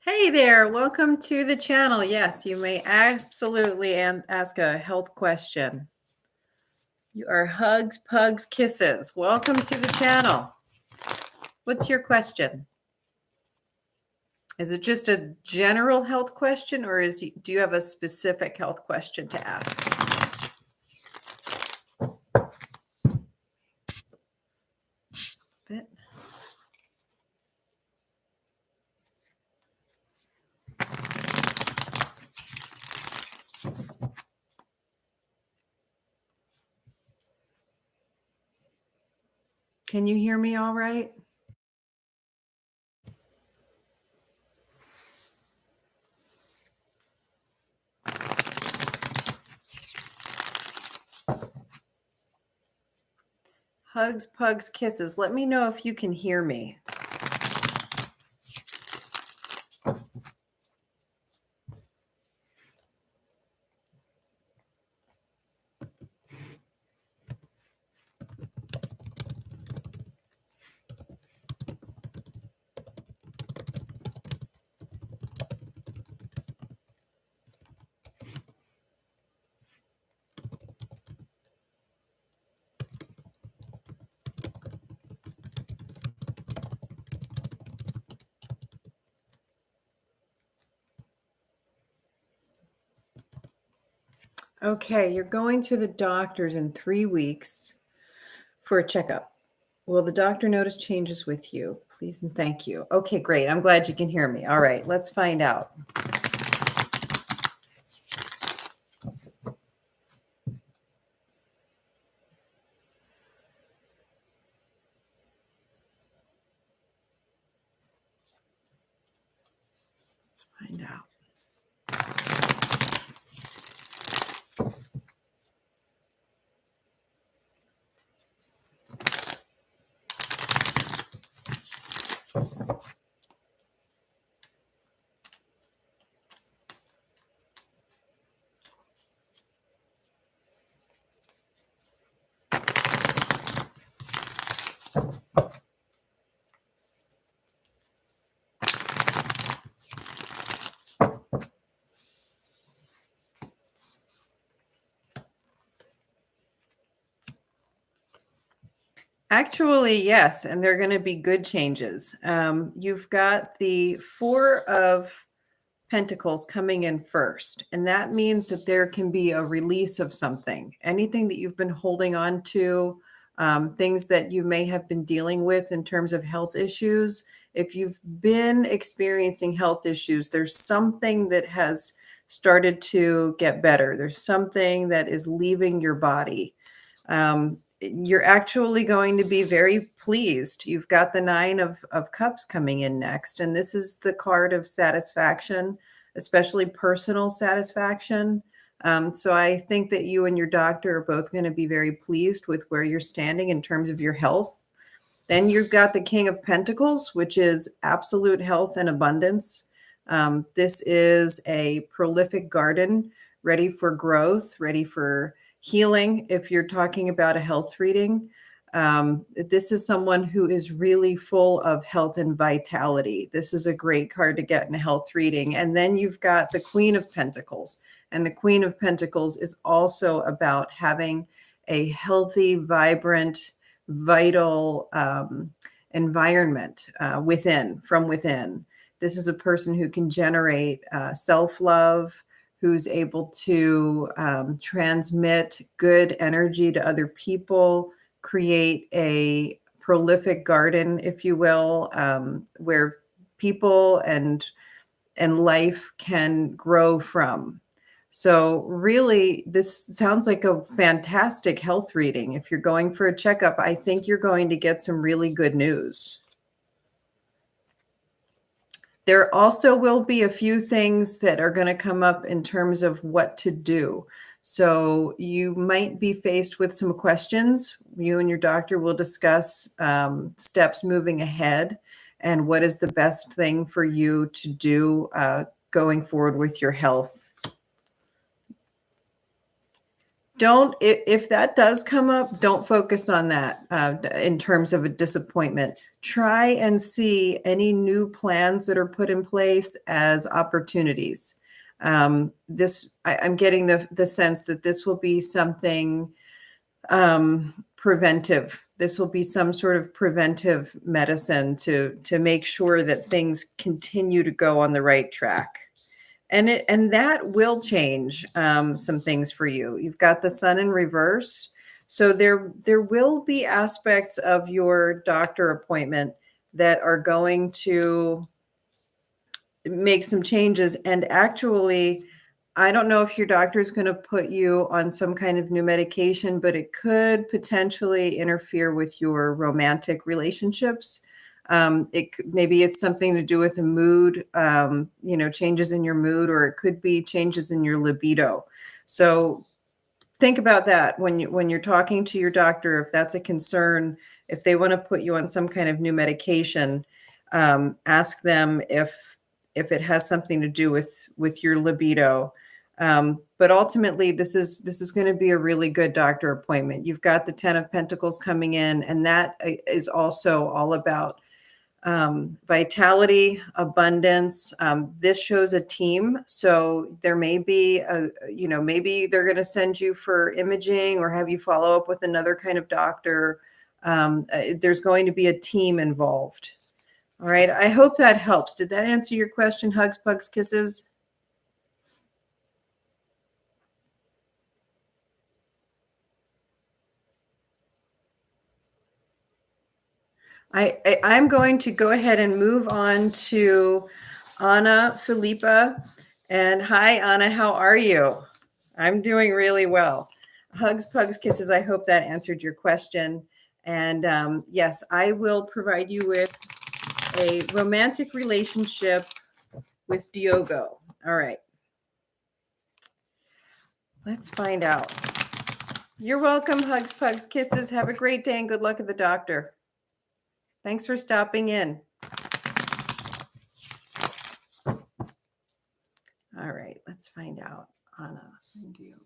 Hey there, welcome to the channel. Yes, you may absolutely ask a health question. You are hugs, pugs, kisses. Welcome to the channel. What's your question? Is it just a general health question, or do you have a specific health question to ask? Bit. Can you hear me all right? Hugs, pugs, kisses. Let me know if you can hear me. Okay, you're going to the doctor's in 3 weeks for a checkup. Will the doctor notice changes with you? Please and thank you. Okay, great. I'm glad you can hear me. All right, let's find out. Let's find out. Actually, yes, and they're going to be good changes. You've got the Four of Pentacles coming in first, and that means that there can be a release of something. Anything that you've been holding on to, things that you may have been dealing with in terms of health issues. If you've been experiencing health issues, there's something that has started to get better. There's something that is leaving your body. You're actually going to be very pleased. You've got the Nine of Cups coming in next, and this is the card of satisfaction, especially personal satisfaction. So I think that you and your doctor are both going to be very pleased with where you're standing in terms of your health. Then you've got the King of Pentacles, which is absolute health and abundance. This is a prolific garden, ready for growth, ready for healing. If you're talking about a health reading, this is someone who is really full of health and vitality. This is a great card to get in a health reading. And then you've got the Queen of Pentacles. And the Queen of Pentacles is also about having a healthy, vibrant, vital environment from within. This is a person who can generate self-love, who's able to transmit good energy to other people, create a prolific garden, if you will, where people and life can grow from. So really, this sounds like a fantastic health reading. If you're going for a checkup, I think you're going to get some really good news. There also will be a few things that are going to come up in terms of what to do. So you might be faced with some questions. You and your doctor will discuss steps moving ahead and what is the best thing for you to do going forward with your health. If that does come up, don't focus on that in terms of a disappointment. Try and see any new plans that are put in place as opportunities. I'm getting the sense that this will be something preventive. This will be some sort of preventive medicine to make sure that things continue to go on the right track. And that will change some things for you. You've got the Sun in reverse. So there will be aspects of your doctor appointment that are going to make some changes. And actually, I don't know if your doctor is going to put you on some kind of new medication, but it could potentially interfere with your romantic relationships. Maybe it's something to do with a mood, changes in your mood, or it could be changes in your libido. So think about that when you're talking to your doctor, if that's a concern, if they want to put you on some kind of new medication, ask them if it has something to do with your libido. But ultimately, this is going to be a really good doctor appointment. You've got the Ten of Pentacles coming in, and that is also all about vitality, abundance. This shows a team. So there may be maybe they're going to send you for imaging or have you follow up with another kind of doctor. There's going to be a team involved. All right. I hope that helps. Did that answer your question? Hugs, pugs, kisses. I'm going to go ahead and move on to Anna Filipa. And hi, Anna, how are you? I'm doing really well. Hugs, pugs, kisses. I hope that answered your question. And yes, I will provide you with a romantic relationship with Diogo. All right. Let's find out. You're welcome. Hugs, pugs, kisses. Have a great day and good luck at the doctor. Thanks for stopping in. All right, let's find out. Anna and Diogo.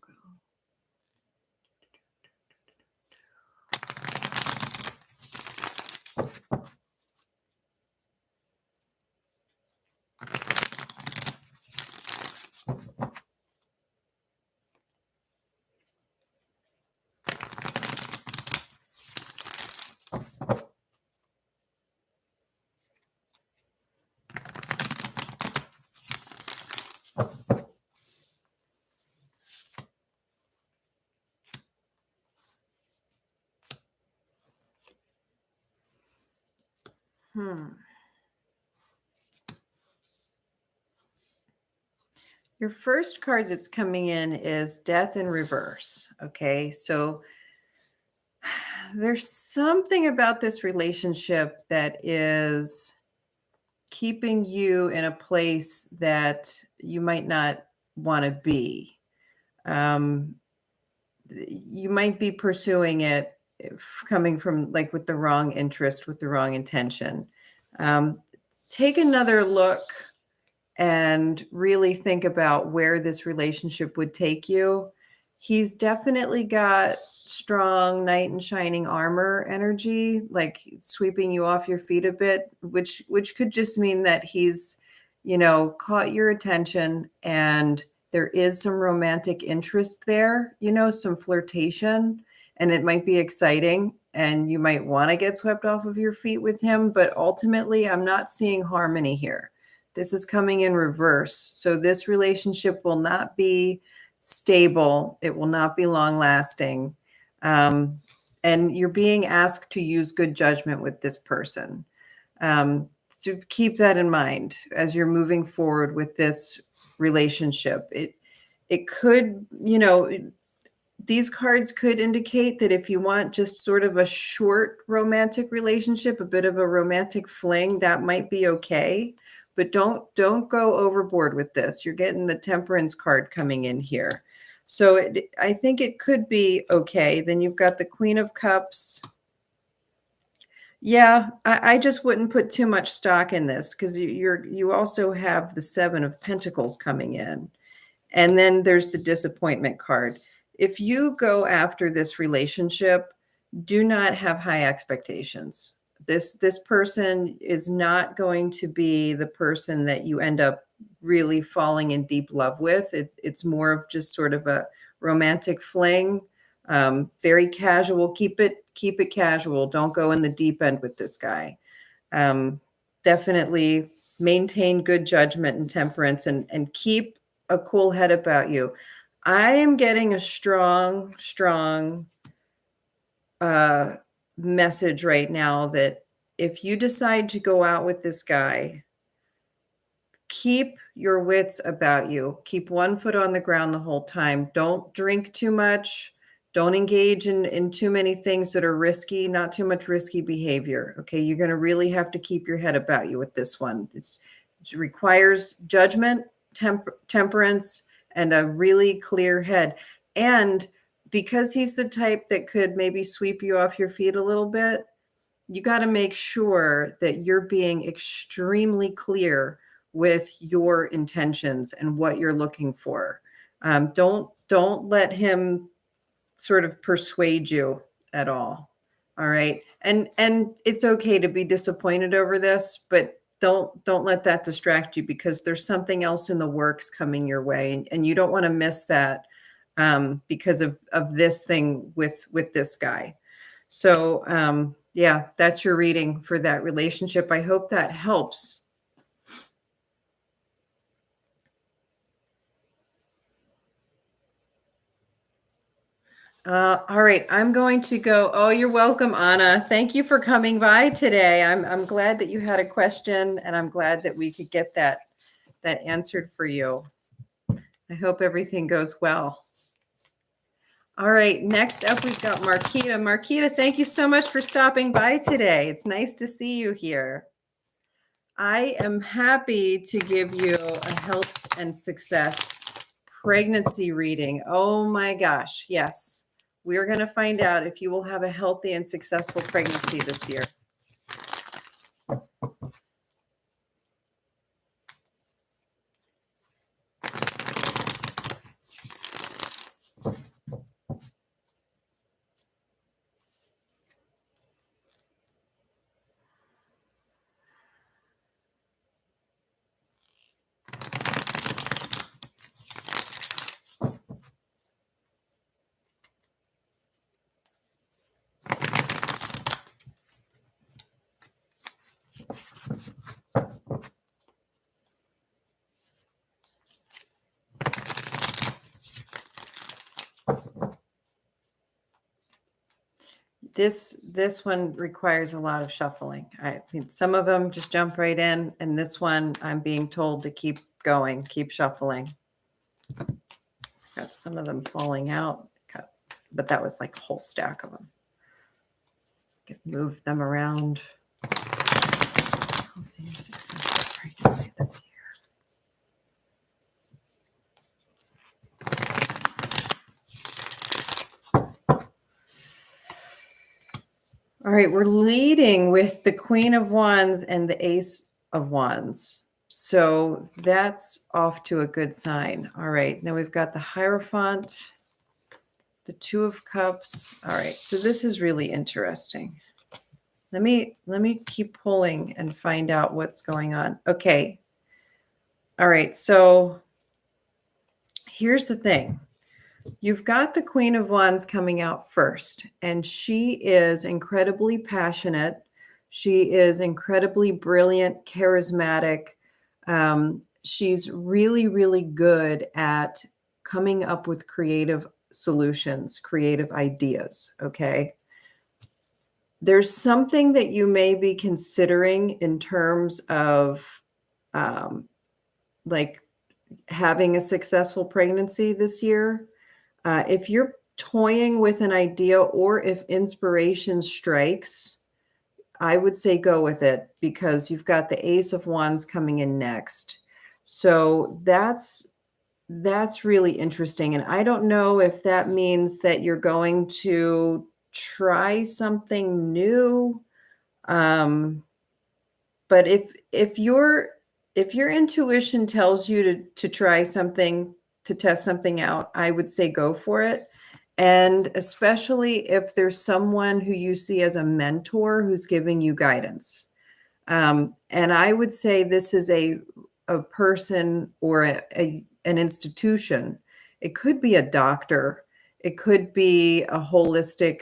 Your first card that's coming in is Death in Reverse. Okay, so there's something about this relationship that is keeping you in a place that you might not want to be. You might be pursuing it coming from like with the wrong interest, with the wrong intention. Take another look and really think about where this relationship would take you. He's definitely got strong knight in shining armor energy, like sweeping you off your feet a bit, which could just mean that he's, caught your attention and there is some romantic interest there, some flirtation, and it might be exciting and you might want to get swept off of your feet with him, but ultimately I'm not seeing harmony here. This is coming in reverse. So this relationship will not be stable. It will not be long lasting. And you're being asked to use good judgment with this person. So keep that in mind as you're moving forward with this relationship. It could, these cards could indicate that if you want just sort of a short romantic relationship, a bit of a romantic fling, that might be okay. But don't go overboard with this. You're getting the Temperance card coming in here. So I think it could be okay. Then you've got the Queen of Cups. Yeah, I just wouldn't put too much stock in this because you also have the Seven of Pentacles coming in. And then there's the Disappointment card. If you go after this relationship, do not have high expectations. This person is not going to be the person that you end up really falling in deep love with. It's more of just sort of a romantic fling, very casual. Keep it casual. Don't go in the deep end with this guy. Definitely maintain good judgment and temperance and keep a cool head about you. I am getting a strong message right now that if you decide to go out with this guy, keep your wits about you. Keep one foot on the ground the whole time. Don't drink too much. Don't engage in too many things that are risky, not too much risky behavior. Okay, you're going to really have to keep your head about you with this one. It requires judgment, temperance, and a really clear head. And because he's the type that could maybe sweep you off your feet a little bit, you got to make sure that you're being extremely clear with your intentions and what you're looking for. Don't let him sort of persuade you at all. All right. And it's okay to be disappointed over this, but don't let that distract you, because there's something else in the works coming your way, and you don't want to miss that because of this thing with this guy. So yeah, that's your reading for that relationship. I hope that helps. All right, I'm going to go. Oh, you're welcome, Anna. Thank you for coming by today. I'm glad that you had a question, and I'm glad that we could get that answered for you. I hope everything goes well. All right, next up we've got Marquita. Marquita, thank you so much for stopping by today. It's nice to see you here. I am happy to give you a health and success pregnancy reading. Oh my gosh, yes. We're going to find out if you will have a healthy and successful pregnancy this year. This one requires a lot of shuffling. I mean, some of them just jump right in, and this one I'm being told to keep going, keep shuffling. Got some of them falling out, but that was like a whole stack of them. Move them around. Healthy and successful pregnancy this year. All right, we're leading with the Queen of Wands and the Ace of Wands. So that's off to a good sign. All right, now we've got the Hierophant, the Two of Cups. All right, so this is really interesting. Let me keep pulling and find out what's going on. Okay. All right, so here's the thing. You've got the Queen of Wands coming out first, and she is incredibly passionate. She is incredibly brilliant, charismatic. She's really, really good at coming up with creative solutions, creative ideas, okay? There's something that you may be considering in terms of like having a successful pregnancy this year. If you're toying with an idea, or if inspiration strikes, I would say go with it, because you've got the Ace of Wands coming in next. So that's really interesting. And I don't know if that means that you're going to try something new. But if your intuition tells you to try something, to test something out, I would say go for it. And especially if there's someone who you see as a mentor who's giving you guidance. And I would say this is a person or an institution. It could be a doctor. It could be a holistic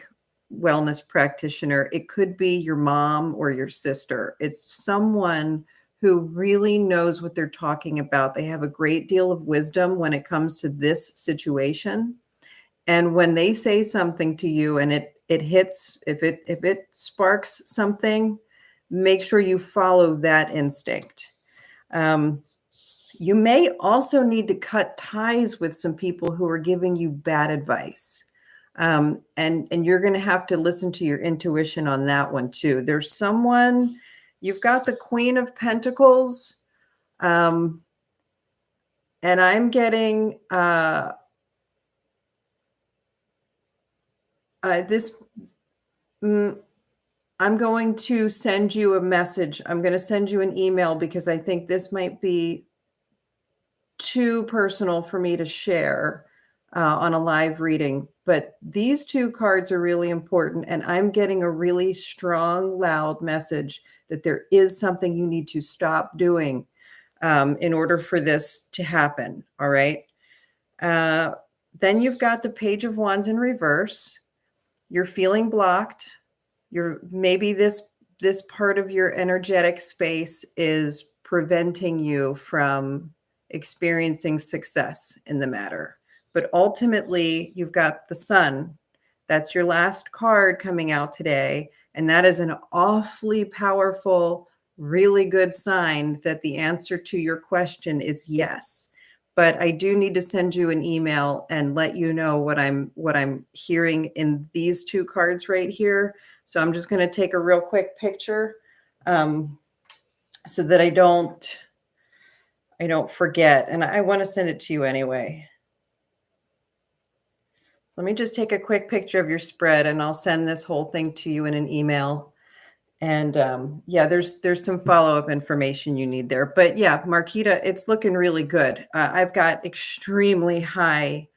wellness practitioner. It could be your mom or your sister. It's someone who really knows what they're talking about. They have a great deal of wisdom when it comes to this situation. And when they say something to you and it hits, if it sparks something, make sure you follow that instinct. You may also need to cut ties with some people who are giving you bad advice. And you're going to have to listen to your intuition on that one too. There's someone, you've got the Queen of Pentacles, and I'm getting This, mm, I'm going to send you a message. I'm going to send you an email because I think this might be too personal for me to share on a live reading. But these two cards are really important, and I'm getting a really strong, loud message that there is something you need to stop doing in order for this to happen. All right. Uh, then you've got the Page of Wands in reverse. You're feeling blocked. You're maybe this part of your energetic space is preventing you from experiencing success in the matter. But ultimately, you've got the Sun. That's your last card coming out today. And that is an awfully powerful, really good sign that the answer to your question is yes. But I do need to send you an email and let you know what I'm hearing in these two cards right here. So I'm just going to take a real quick picture so that I don't forget. And I want to send it to you anyway. So let me just take a quick picture of your spread, and I'll send this whole thing to you in an email. And yeah, there's some follow-up information you need there. But yeah, Marquita, it's looking really good. I've got extremely high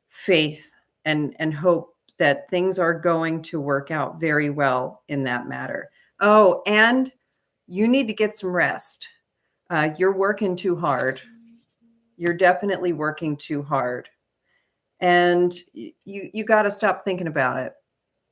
faith and hope that things are going to work out very well in that matter. Oh, and you need to get some rest. You're working too hard. You're definitely working too hard. And you got to stop thinking about it.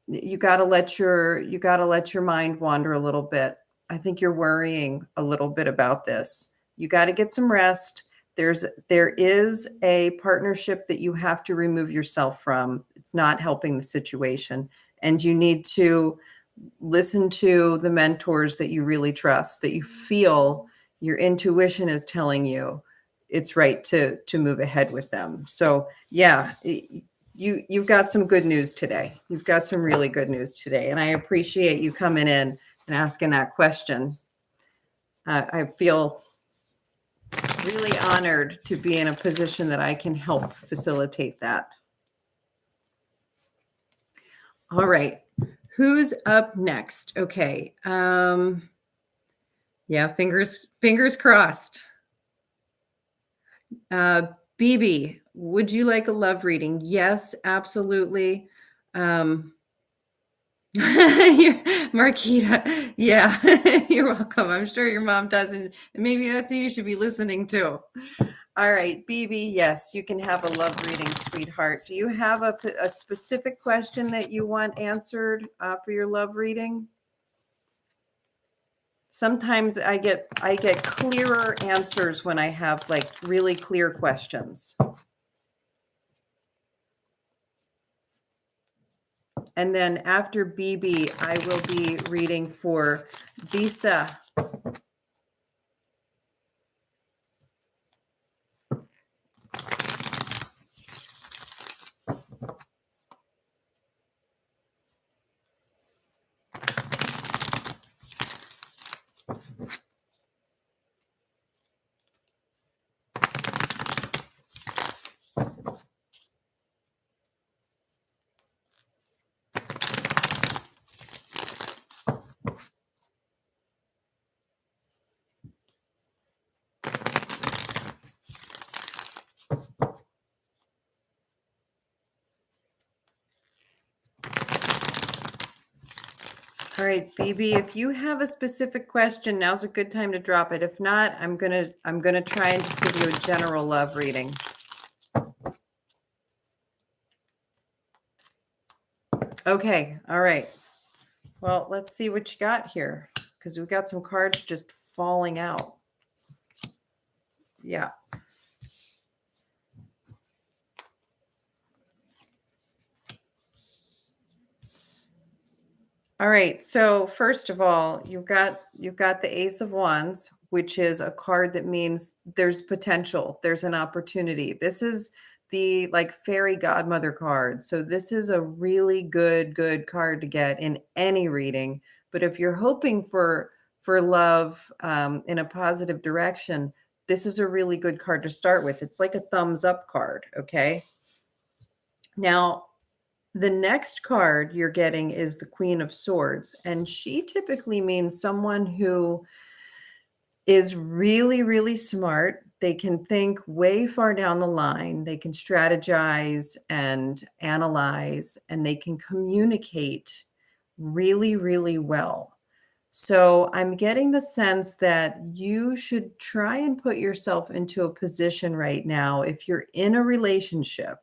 You got to let your mind wander a little bit. I think you're worrying a little bit about this. You got to get some rest. There is a partnership that you have to remove yourself from. It's not helping the situation, and you need to listen to the mentors that you really trust, that you feel your intuition is telling you it's right to move ahead with them. So yeah, you've got some good news today. You've got some really good news today, and I appreciate you coming in and asking that question. I feel really honored to be in a position that I can help facilitate that. All right. Who's up next? Okay. Yeah, fingers crossed. BB, would you like a love reading? Yes, absolutely. Marquita, yeah, you're welcome. I'm sure your mom doesn't. Maybe that's who you should be listening to. All right, BB, yes, you can have a love reading, sweetheart. Do you have a specific question that you want answered for your love reading? Sometimes I get clearer answers when I have like really clear questions. And then after BB, I will be reading for Visa. All right, BB, if you have a specific question, now's a good time to drop it. If not, I'm gonna try and just give you a general love reading. Okay, all right. Well, let's see what you got here, because we've got some cards just falling out. Yeah. All right. So first of all, you've got the Ace of Wands, which is a card that means there's potential, there's an opportunity. This is the like fairy godmother card. So this is a really good card to get in any reading. But if you're hoping for love in a positive direction, this is a really good card to start with. It's like a thumbs up card. Okay. Now, The next card you're getting is the Queen of Swords, and she typically means someone who is really, really smart. They can think way far down the line. They can strategize and analyze, and they can communicate really, really well. So I'm getting the sense that you should try and put yourself into a position right now, if you're in a relationship,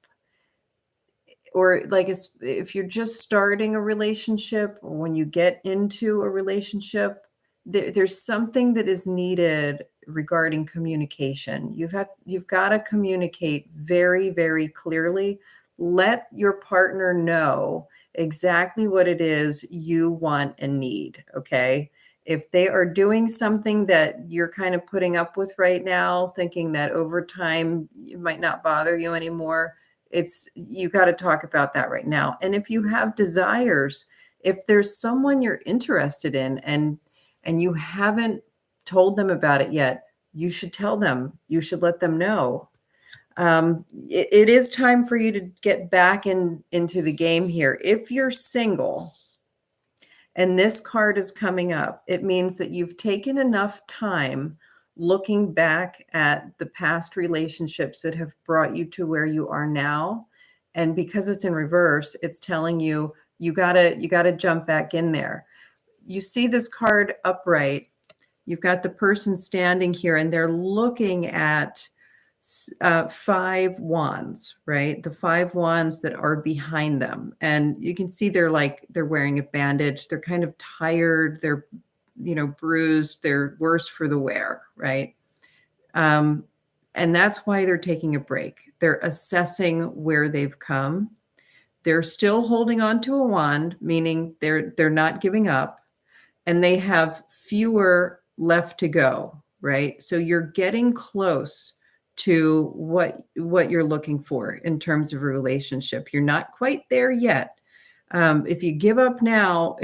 or like if you're just starting a relationship, or when you get into a relationship, there's something that is needed regarding communication. You've got to communicate very, very clearly. Let your partner know exactly what it is you want and need. Okay. If they are doing something that you're kind of putting up with right now, thinking that over time it might not bother you anymore, it's you got to talk about that right now. And if you have desires, if there's someone you're interested in and you haven't told them about it yet, you should tell them. You should let them know. It is time for you to get back into the game here. If you're single and this card is coming up, it means that you've taken enough time looking back at the past relationships that have brought you to where you are now. And because it's in reverse, it's telling you you gotta jump back in there. You see this card upright. You've got the person standing here and they're looking at five wands, right? The five wands that are behind them. And you can see they're wearing a bandage. They're kind of tired. They're, bruised. They're worse for the wear, right? Um, and that's why they're taking a break. They're assessing where they've come. They're still holding on to a wand, meaning they're not giving up, and they have fewer left to go, right? So you're getting close to what you're looking for in terms of a relationship. You're not quite there yet. If you give up now,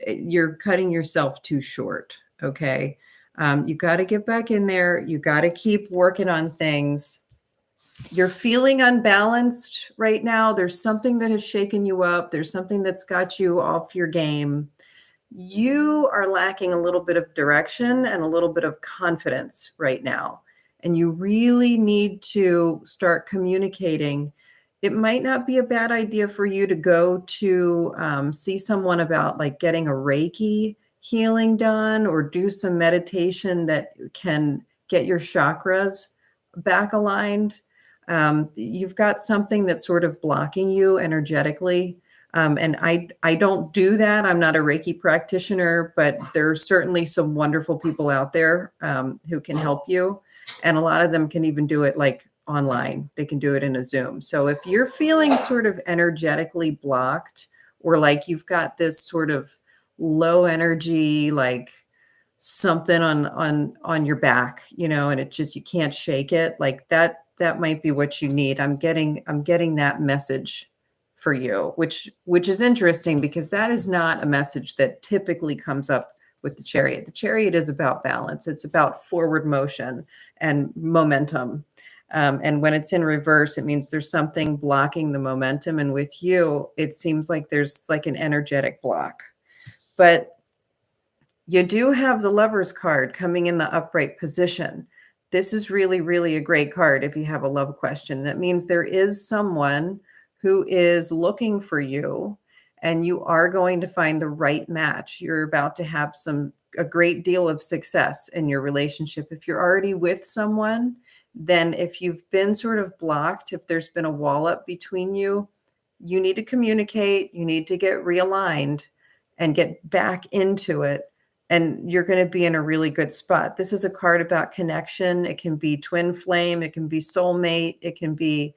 you're cutting yourself too short. Okay. You got to get back in there. You got to keep working on things. You're feeling unbalanced right now. There's something that has shaken you up. There's something that's got you off your game. You are lacking a little bit of direction and a little bit of confidence right now. And you really need to start communicating. It might not be a bad idea for you to go to see someone about like getting a Reiki healing done, or do some meditation that can get your chakras back aligned. You've got something that's sort of blocking you energetically. And I don't do that. I'm not a Reiki practitioner, but there's certainly some wonderful people out there who can help you. And a lot of them can even do it like online. They can do it in a Zoom. So if you're feeling sort of energetically blocked, or like you've got this sort of low energy, like something on your back, and it just, you can't shake it, like that might be what you need. I'm getting that message for you, which is interesting, because that is not a message that typically comes up with the Chariot. The Chariot is about balance. It's about forward motion and momentum. And when it's in reverse, it means there's something blocking the momentum. And with you, it seems like there's like an energetic block. But you do have the Lover's card coming in the upright position. This is really, really a great card if you have a love question. That means there is someone who is looking for you, and you are going to find the right match. You're about to have a great deal of success in your relationship. If you're already with someone, then if you've been sort of blocked, if there's been a wall up between you, you need to communicate, you need to get realigned and get back into it. And you're going to be in a really good spot. This is a card about connection. It can be twin flame. It can be soulmate. It can be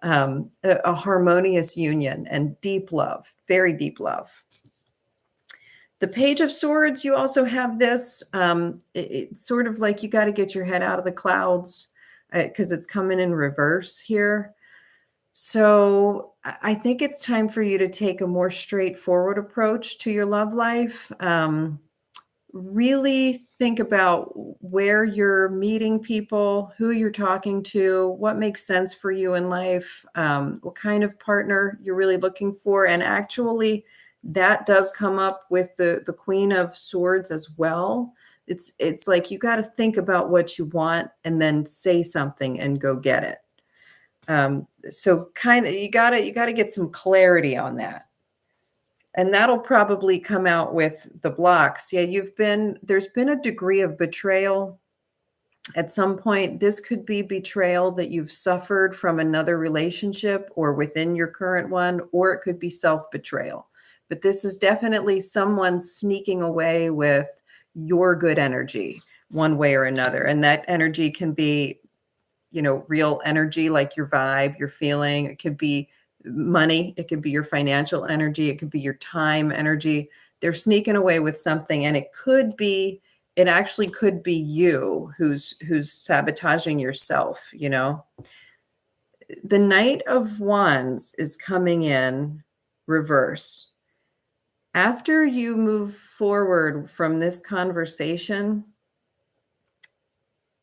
a harmonious union and deep love, very deep love. The Page of Swords, you also have this. It's sort of like you got to get your head out of the clouds, because it's coming in reverse here. So I think it's time for you to take a more straightforward approach to your love life. really think about where you're meeting people, who you're talking to, what makes sense for you in life, what kind of partner you're really looking for. And actually, that does come up with the Queen of Swords as well. It's like you got to think about what you want and then say something and go get it. So kind of you gotta get some clarity on that. And that'll probably come out with the blocks. Yeah, there's been a degree of betrayal at some point. This could be betrayal that you've suffered from another relationship or within your current one, or it could be self-betrayal. But this is definitely someone sneaking away with your good energy one way or another. And that energy can be, real energy, like your vibe, your feeling. It could be money. It could be your financial energy. It could be your time energy. They're sneaking away with something, and it actually could be you who's sabotaging yourself. The Knight of Wands is coming in reverse. After you move forward from this conversation,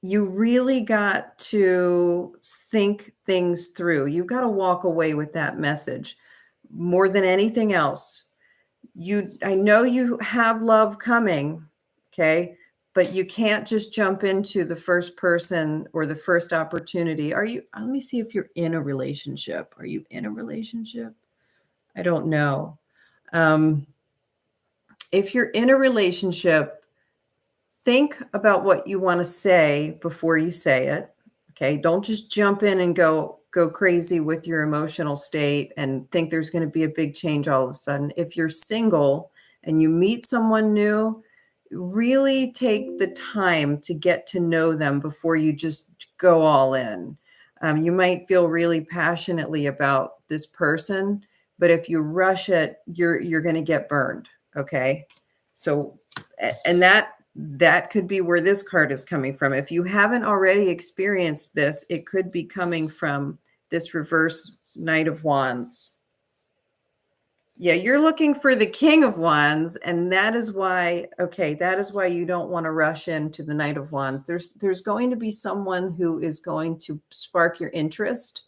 you really got to think things through. You got to walk away with that message more than anything else. I know you have love coming, okay? But you can't just jump into the first person or the first opportunity. Let me see if you're in a relationship. Are you in a relationship? I don't know. If you're in a relationship, think about what you want to say before you say it. Okay. Don't just jump in and go crazy with your emotional state and think there's going to be a big change all of a sudden. If you're single and you meet someone new, really take the time to get to know them before you just go all in. You might feel really passionately about this person, but if you rush it, you're going to get burned. Okay. So, and that could be where this card is coming from. If you haven't already experienced this, it could be coming from this reverse Knight of Wands. Yeah, you're looking for the King of Wands, and that is why you don't want to rush into the Knight of Wands. There's going to be someone who is going to spark your interest,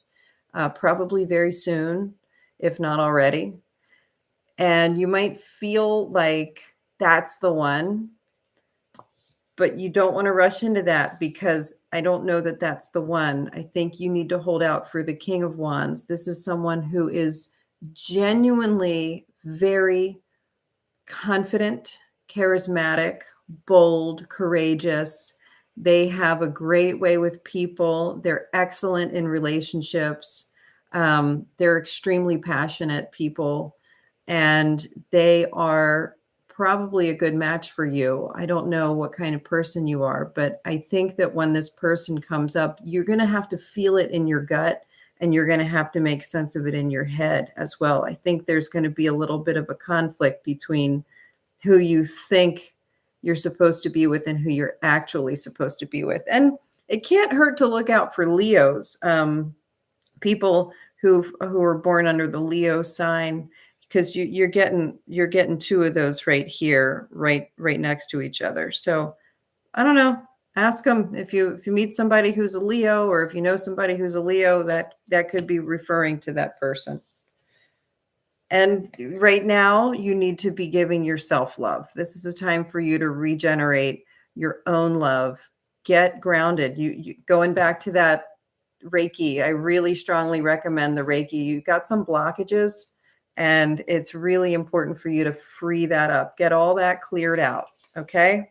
probably very soon, if not already. And you might feel like that's the one, but you don't want to rush into that because I don't know that that's the one. I think you need to hold out for the King of Wands. This is someone who is genuinely very confident, charismatic, bold, courageous. They have a great way with people. They're excellent in relationships. They're extremely passionate people, and they are probably a good match for you. I don't know what kind of person you are, but I think that when this person comes up, you're going to have to feel it in your gut, and you're going to have to make sense of it in your head as well. I think there's going to be a little bit of a conflict between who you think you're supposed to be with and who you're actually supposed to be with. And it can't hurt to look out for Leos, people who are born under the Leo sign, because you're getting two of those right here, right next to each other. So I don't know. Ask them if you meet somebody who's a Leo, or if you know somebody who's a Leo, that could be referring to that person. And right now, you need to be giving yourself love. This is a time for you to regenerate your own love. Get grounded. You going back to that Reiki. I really strongly recommend the Reiki. You got some blockages, and it's really important for you to free that up. Get all that cleared out. Okay?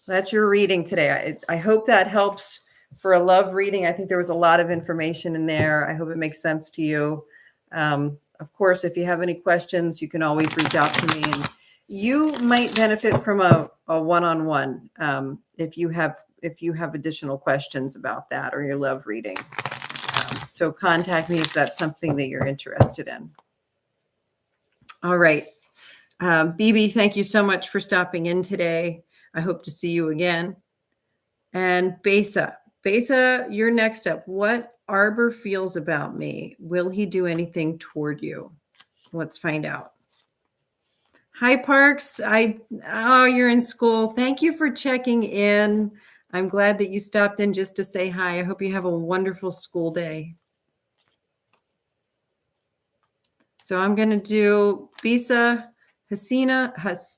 That's your reading today. I hope that helps for a love reading. I think there was a lot of information in there. I hope it makes sense to you. Of course, if you have any questions, you can always reach out to me. And you might benefit from a one-on-one if you have additional questions about that or your love reading. So contact me if that's something that you're interested in. All right. BB, thank you so much for stopping in today. I hope to see you again. And Besa, you're next up. What Arbor feels about me. Will he do anything toward you? Let's find out. Hi, Parks. Oh, you're in school. Thank you for checking in. I'm glad that you stopped in just to say hi. I hope you have a wonderful school day. So I'm going to do Bisa, Hiseni,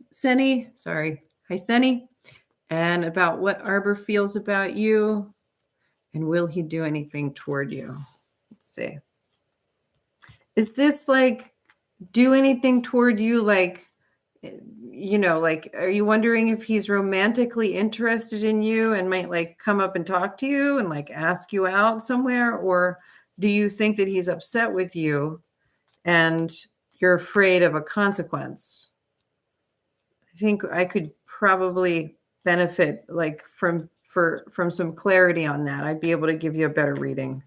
and about what Arbor feels about you, and will he do anything toward you? Let's see. Is this like do anything toward you, like, like, are you wondering if he's romantically interested in you and might like come up and talk to you and like ask you out somewhere? Or do you think that he's upset with you and you're afraid of a consequence? I think I could probably benefit like from some clarity on that. I'd be able to give you a better reading.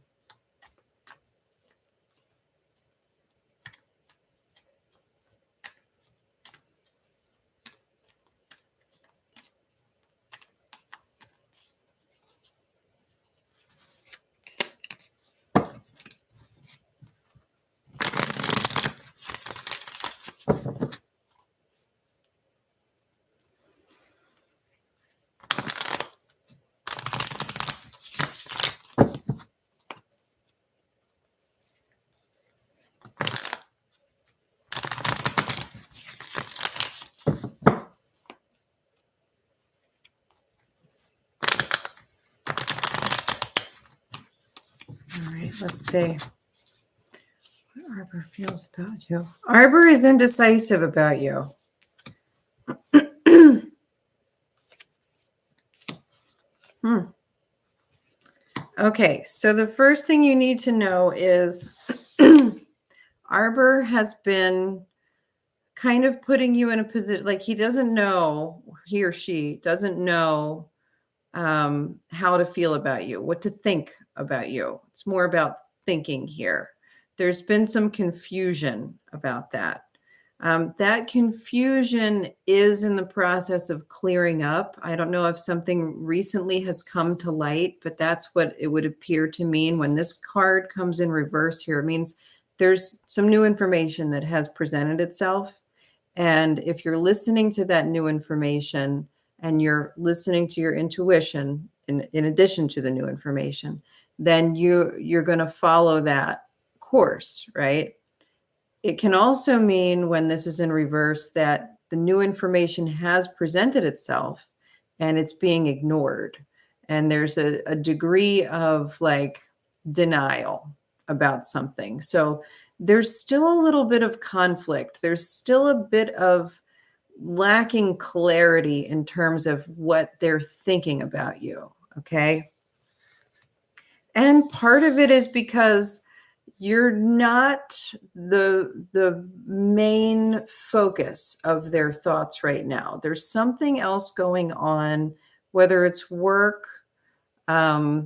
All right, let's see what Arbor feels about you. Arbor is indecisive about you. Okay, so the first thing you need to know is Arbor has been kind of putting you in a position like he or she doesn't know how to feel about you, what to think about you. It's more about thinking here. There's been some confusion about that. That confusion is in the process of clearing up. I don't know if something recently has come to light, but that's what it would appear to mean when this card comes in reverse here. It means there's some new information that has presented itself. And if you're listening to that new information and you're listening to your intuition in addition to the new information, then you're going to follow that course, right? It can also mean when this is in reverse that the new information has presented itself and it's being ignored. And there's a degree of like denial about something. So there's still a little bit of conflict. There's still a bit of lacking clarity in terms of what they're thinking about you. Okay. And part of it is because you're not the main focus of their thoughts right now. There's something else going on, whether it's work,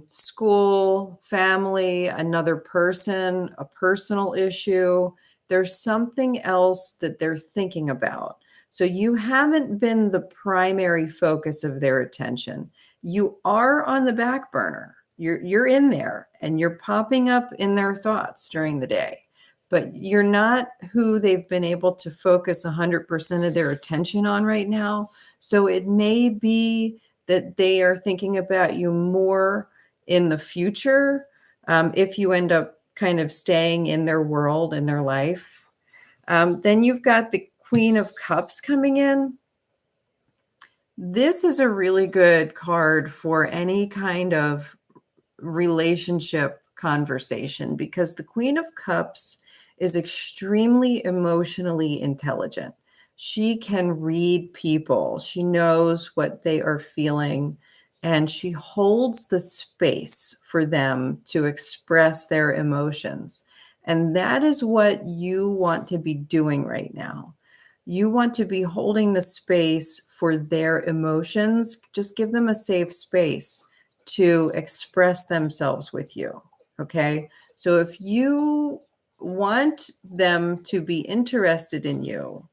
school, family, another person, a personal issue. There's something else that they're thinking about. So you haven't been the primary focus of their attention. You are on the back burner. You're in there and you're popping up in their thoughts during the day, but you're not who they've been able to focus 100% of their attention on right now. So it may be that they are thinking about you more in the future, if you end up kind of staying in their world, in their life. Then you've got the Queen of Cups coming in. This is a really good card for any kind of relationship conversation because the Queen of Cups is extremely emotionally intelligent. She can read people. She knows what they are feeling, and she holds the space for them to express their emotions. And that is what you want to be doing right now. You want to be holding the space for their emotions. Just give them a safe space to express themselves with you. Okay. So if you want them to be interested in you,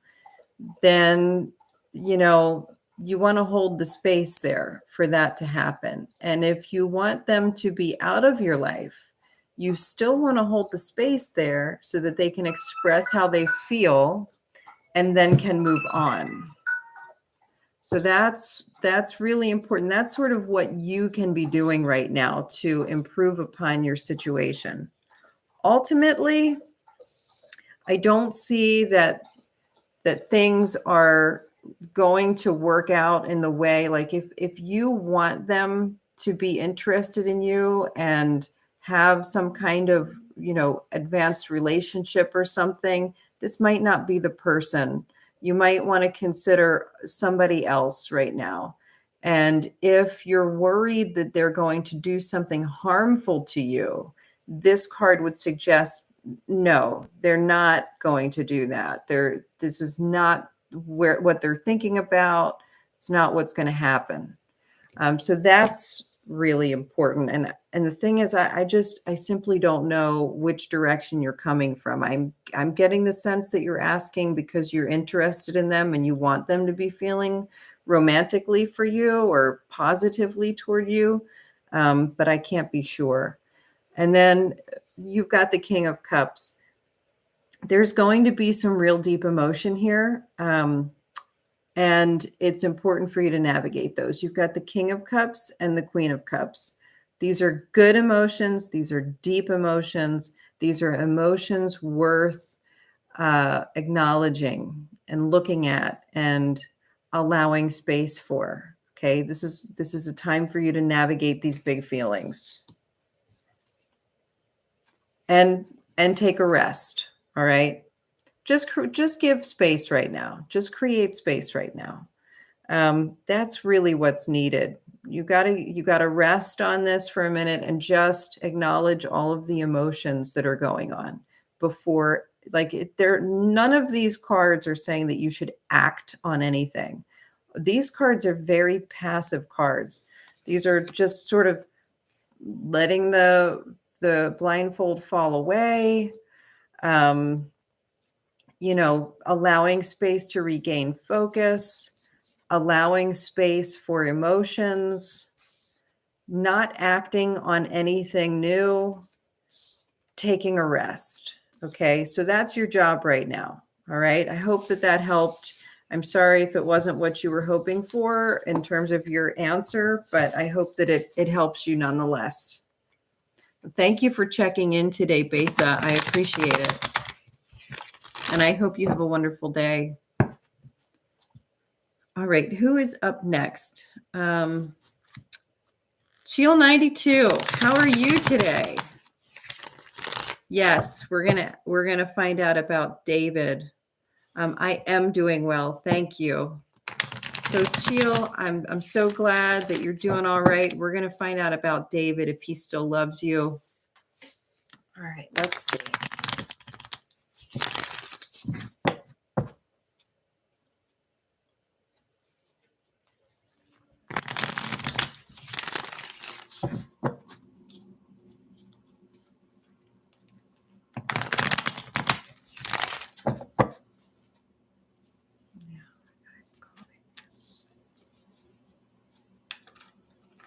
then, you want to hold the space there for that to happen. And if you want them to be out of your life, you still want to hold the space there so that they can express how they feel and then can move on. So that's really important. That's sort of what you can be doing right now to improve upon your situation. Ultimately, I don't see that things are going to work out in the way, like if you want them to be interested in you and have some kind of, advanced relationship or something, this might not be the person. You might want to consider somebody else right now. And if you're worried that they're going to do something harmful to you, this card would suggest no, they're not going to do that. This is not what they're thinking about. It's not what's going to happen. So that's really important. And the thing is, I simply don't know which direction you're coming from. I'm getting the sense that you're asking because you're interested in them and you want them to be feeling romantically for you or positively toward you, but I can't be sure. And then you've got the King of Cups. There's going to be some real deep emotion here. And it's important for you to navigate those. You've got the King of Cups and the Queen of Cups. These are good emotions. These are deep emotions. These are emotions worth acknowledging and looking at and allowing space for. Okay, this is a time for you to navigate these big feelings and take a rest. All right, just give space right now. Just create space right now. That's really what's needed. You gotta rest on this for a minute and just acknowledge all of the emotions that are going on before, none of these cards are saying that you should act on anything. These cards are very passive cards. These are just sort of letting the blindfold fall away, allowing space to regain focus, allowing space for emotions, not acting on anything new, taking a rest. Okay, so that's your job right now. All right, I hope that helped. I'm sorry if it wasn't what you were hoping for in terms of your answer, but I hope that it helps you nonetheless. Thank you for checking in today, Besa. I appreciate it. And I hope you have a wonderful day. All right, who is up next? Sheil 92, how are you today? Yes, we're gonna find out about David. I am doing well, thank you. So Sheil, I'm so glad that you're doing all right. We're gonna find out about David if he still loves you. All right, let's see.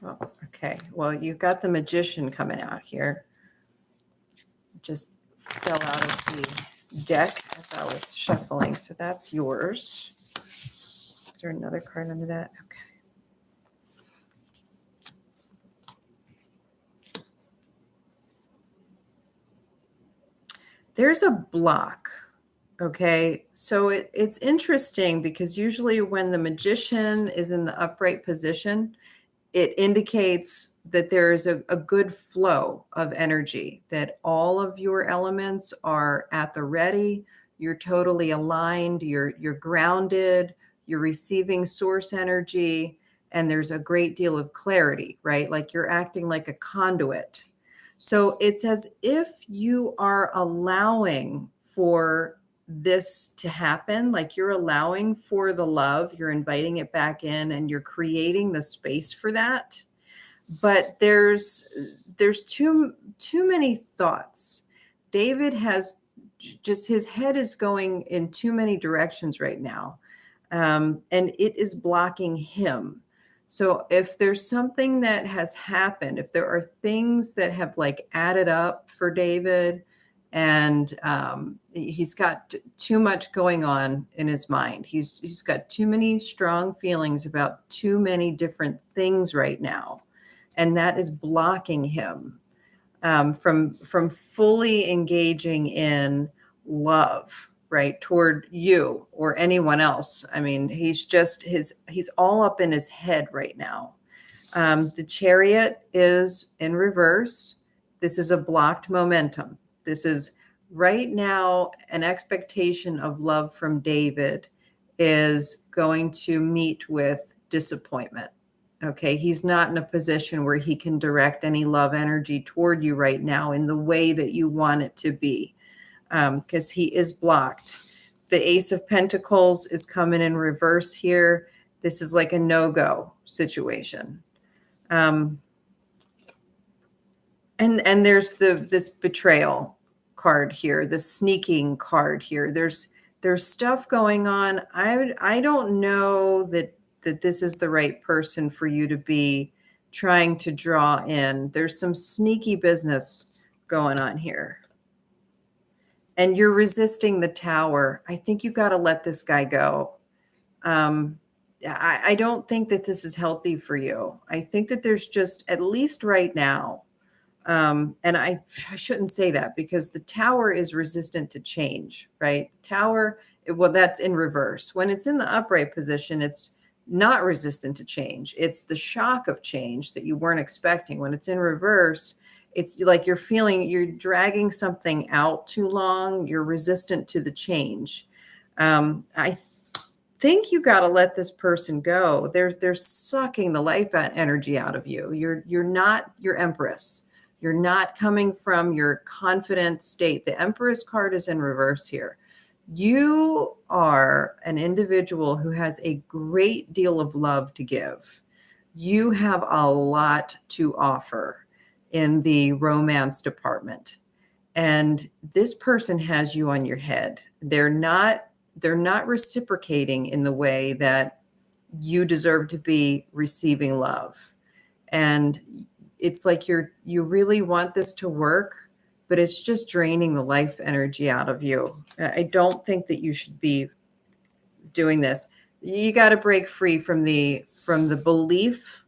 Oh, okay, well, you've got the Magician coming out here. Just fell out of the deck as I was shuffling, so that's yours. Is there another card under that? Okay. There's a block. Okay, so it's interesting because usually when the Magician is in the upright position, it indicates that there is a good flow of energy, that all of your elements are at the ready, you're totally aligned, you're grounded, you're receiving source energy, and there's a great deal of clarity, right? Like you're acting like a conduit. So it's as if you are allowing for this to happen, like you're allowing for the love, you're inviting it back in and you're creating the space for that. But there's too many thoughts. David has just, his head is going in too many directions right now. And it is blocking him. So if there's something that has happened, if there are things that have like added up for David, And he's got too much going on in his mind. He's got too many strong feelings about too many different things right now, and that is blocking him from fully engaging in love, right, toward you or anyone else. I mean, he's all up in his head right now. The Chariot is in reverse. This is a blocked momentum. This is right now an expectation of love from David is going to meet with disappointment. Okay, he's not in a position where he can direct any love energy toward you right now in the way that you want it to be, because he is blocked. The Ace of Pentacles is coming in reverse here. This is like a no-go situation. And there's this betrayal card here, the sneaking card here. There's stuff going on. I don't know that this is the right person for you to be trying to draw in. There's some sneaky business going on here. And you're resisting the Tower. I think you got to let this guy go. I don't think that this is healthy for you. I think that there's just, at least right now, and I shouldn't say that because the Tower is resistant to change, right? Tower, well, that's in reverse. When it's in the upright position, it's not resistant to change. It's the shock of change that you weren't expecting. When it's in reverse, it's like you're dragging something out too long. You're resistant to the change. I think you got to let this person go. They're sucking the life energy out of you. You're not your Empress. You're not coming from your confident state. The Empress card is in reverse here. You are an individual who has a great deal of love to give. You have a lot to offer in the romance department. And this person has you on your head. They're not reciprocating in the way that you deserve to be receiving love. And it's like you really want this to work, but it's just draining the life energy out of you. I don't think that you should be doing this. You got to break free from the belief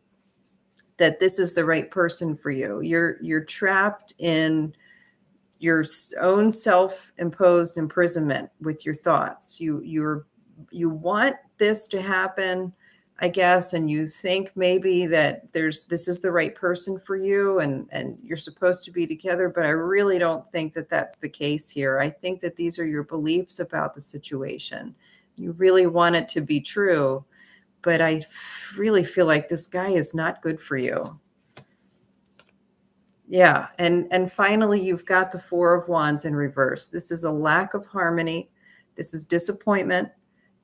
that this is the right person for you. You're trapped in your own self-imposed imprisonment with your thoughts. You want this to happen, I guess, and you think maybe that this is the right person for you and you're supposed to be together, but I really don't think that that's the case here. I think that these are your beliefs about the situation. You really want it to be true, but I really feel like this guy is not good for you. Yeah, and finally, you've got the Four of Wands in reverse. This is a lack of harmony. This is disappointment.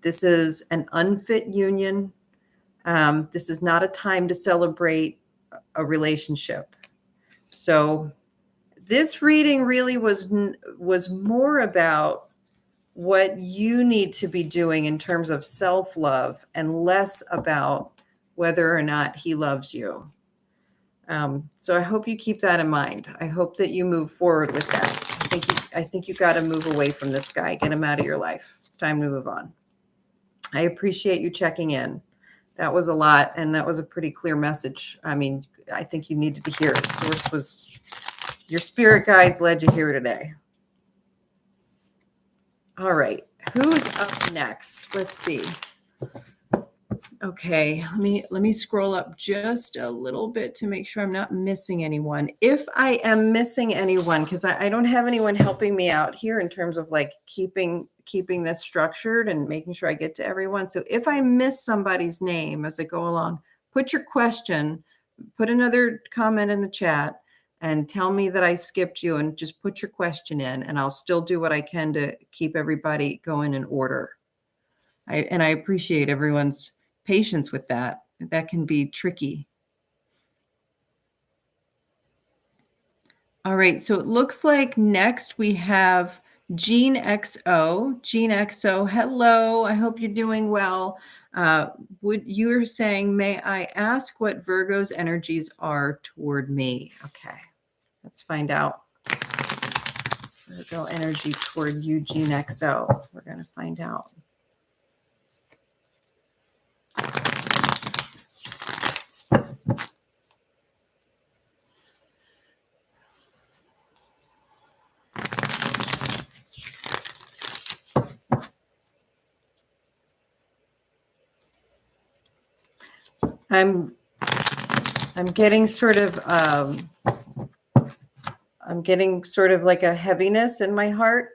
This is an unfit union. This is not a time to celebrate a relationship. So this reading really was more about what you need to be doing in terms of self-love and less about whether or not he loves you. So I hope you keep that in mind. I hope that you move forward with that. I think you got to move away from this guy. Get him out of your life. It's time to move on. I appreciate you checking in. That was a lot, and that was a pretty clear message. I mean, I think you needed to hear it. Your spirit guides led you here today. All right. Who's up next? Let's see. Okay, let me scroll up just a little bit to make sure I'm not missing anyone. If I am missing anyone, because I don't have anyone helping me out here in terms of like keeping this structured and making sure I get to everyone. So if I miss somebody's name as I go along, put your question, put another comment in the chat, and tell me that I skipped you, and just put your question in, and I'll still do what I can to keep everybody going in order. I appreciate everyone's patience with that. That can be tricky. All right, so it looks like next we have Jean XO. Jean XO, hello. I hope you're doing well. You're saying, may I ask what Virgo's energies are toward me? Okay, let's find out. Virgo energy toward Eugene XO. We're going to find out. I'm getting sort of like a heaviness in my heart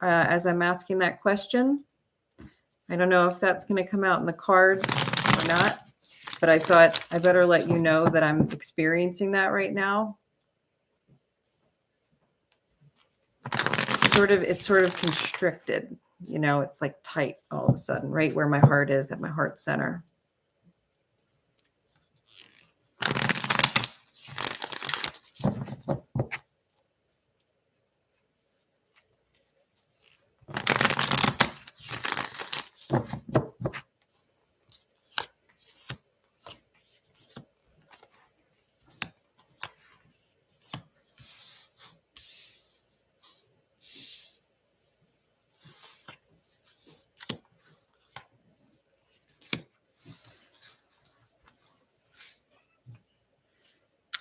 as I'm asking that question. I don't know if that's going to come out in the cards or not, but I thought I better let you know that I'm experiencing that right now. It's sort of constricted, it's like tight all of a sudden, right where my heart is, at my heart center.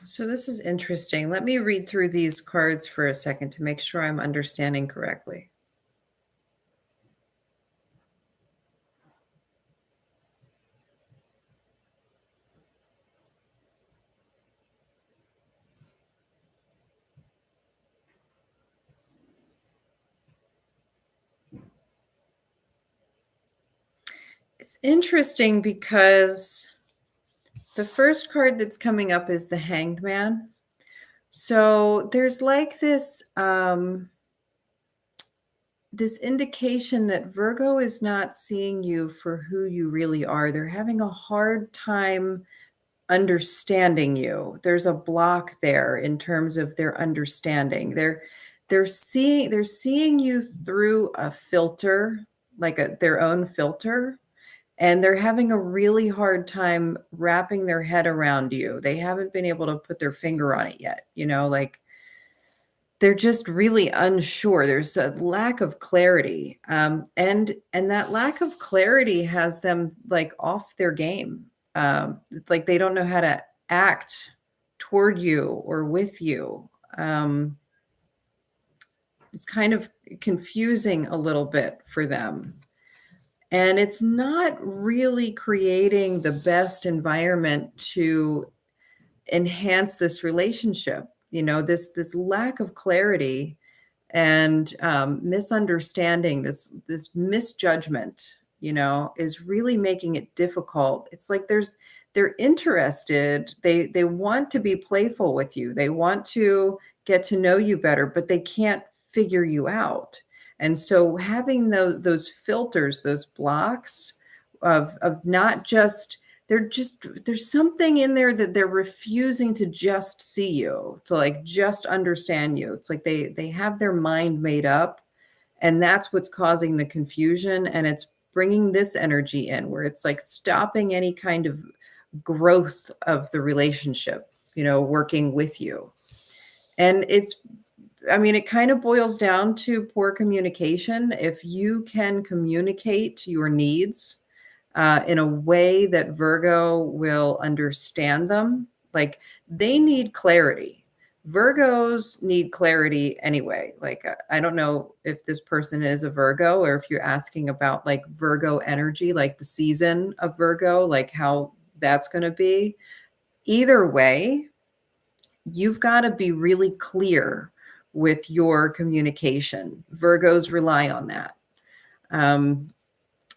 So this is interesting. Let me read through these cards for a second to make sure I'm understanding correctly. It's interesting because the first card that's coming up is the Hanged Man. So there's like this this indication that Virgo is not seeing you for who you really are. They're having a hard time understanding you. There's a block there in terms of their understanding. They're seeing you through a filter, like their own filter, and they're having a really hard time wrapping their head around you. They haven't been able to put their finger on it yet, like they're just really unsure. There's a lack of clarity. And that lack of clarity has them like off their game. It's like they don't know how to act toward you or with you. It's kind of confusing a little bit for them. And it's not really creating the best environment to enhance this relationship. This lack of clarity and misunderstanding, this misjudgment, is really making it difficult. It's like they're interested. They want to be playful with you. They want to get to know you better, but they can't figure you out. And so having those filters, those blocks of not just, there's something in there that they're refusing to just see you, to like just understand you. It's like they have their mind made up, and that's what's causing the confusion. And it's bringing this energy in where it's like stopping any kind of growth of the relationship, working with you. And it kind of boils down to poor communication. If you can communicate your needs in a way that Virgo will understand them, like they need clarity. Virgos need clarity anyway. Like, I don't know if this person is a Virgo or if you're asking about like Virgo energy, like the season of Virgo, like how that's going to be. Either way, you've got to be really clear with your communication. Virgos rely on that.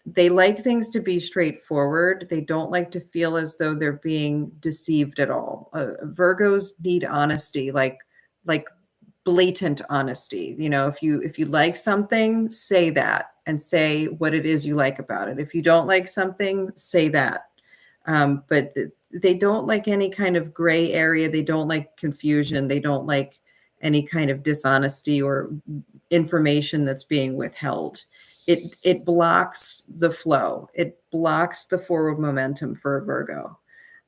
They like things to be straightforward. They don't like to feel as though they're being deceived at all. Virgos need honesty, like blatant honesty. If you like something, say that and say what it is you like about it. If you don't like something, say that. But they don't like any kind of gray area. They don't like confusion. They don't like any kind of dishonesty or information that's being withheld. It blocks the flow. It blocks the forward momentum for a Virgo.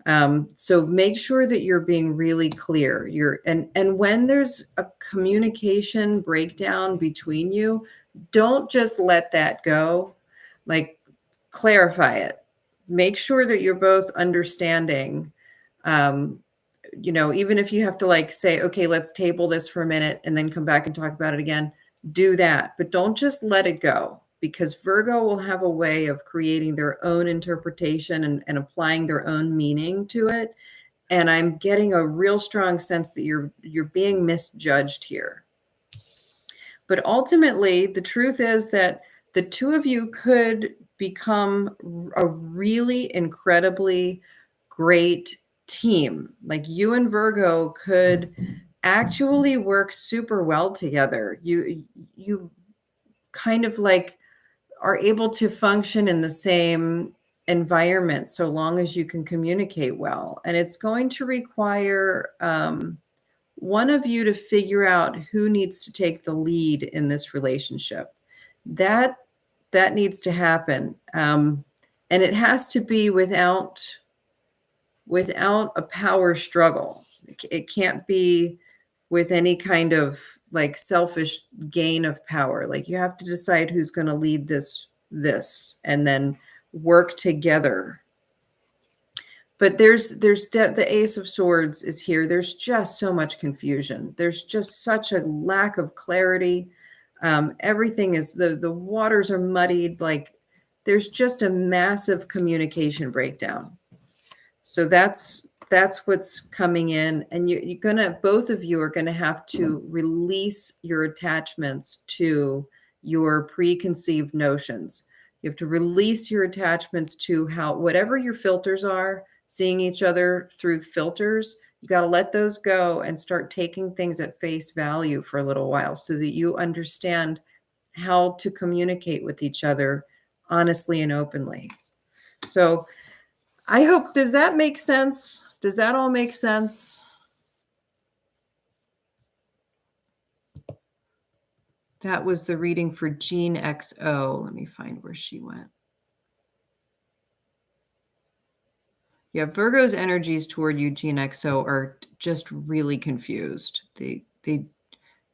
So make sure that you're being really clear. And when there's a communication breakdown between you, don't just let that go. Like, clarify it. Make sure that you're both understanding. Um, even if you have to like say, okay, let's table this for a minute and then come back and talk about it again, do that. But don't just let it go, because Virgo will have a way of creating their own interpretation and applying their own meaning to it. And I'm getting a real strong sense that you're being misjudged here. But ultimately, the truth is that the two of you could become a really incredibly great team. Like, you and Virgo could actually work super well together. You kind of like are able to function in the same environment so long as you can communicate well. And it's going to require one of you to figure out who needs to take the lead in this relationship. That needs to happen, and it has to be without a power struggle. It can't be with any kind of like selfish gain of power. Like, you have to decide who's going to lead this and then work together. But the Ace of Swords is here. There's just so much confusion. There's just such a lack of clarity. Everything is, the waters are muddied. Like, there's just a massive communication breakdown. So that's what's coming in. And both of you are gonna have to release your attachments to your preconceived notions. You have to release your attachments to whatever your filters are, seeing each other through filters. You got to let those go and start taking things at face value for a little while, so that you understand how to communicate with each other honestly and openly. So I hope, does that make sense? Does that all make sense? That was the reading for Jean XO. Let me find where she went. Yeah, Virgo's energies toward you, Jean XO, are just really confused.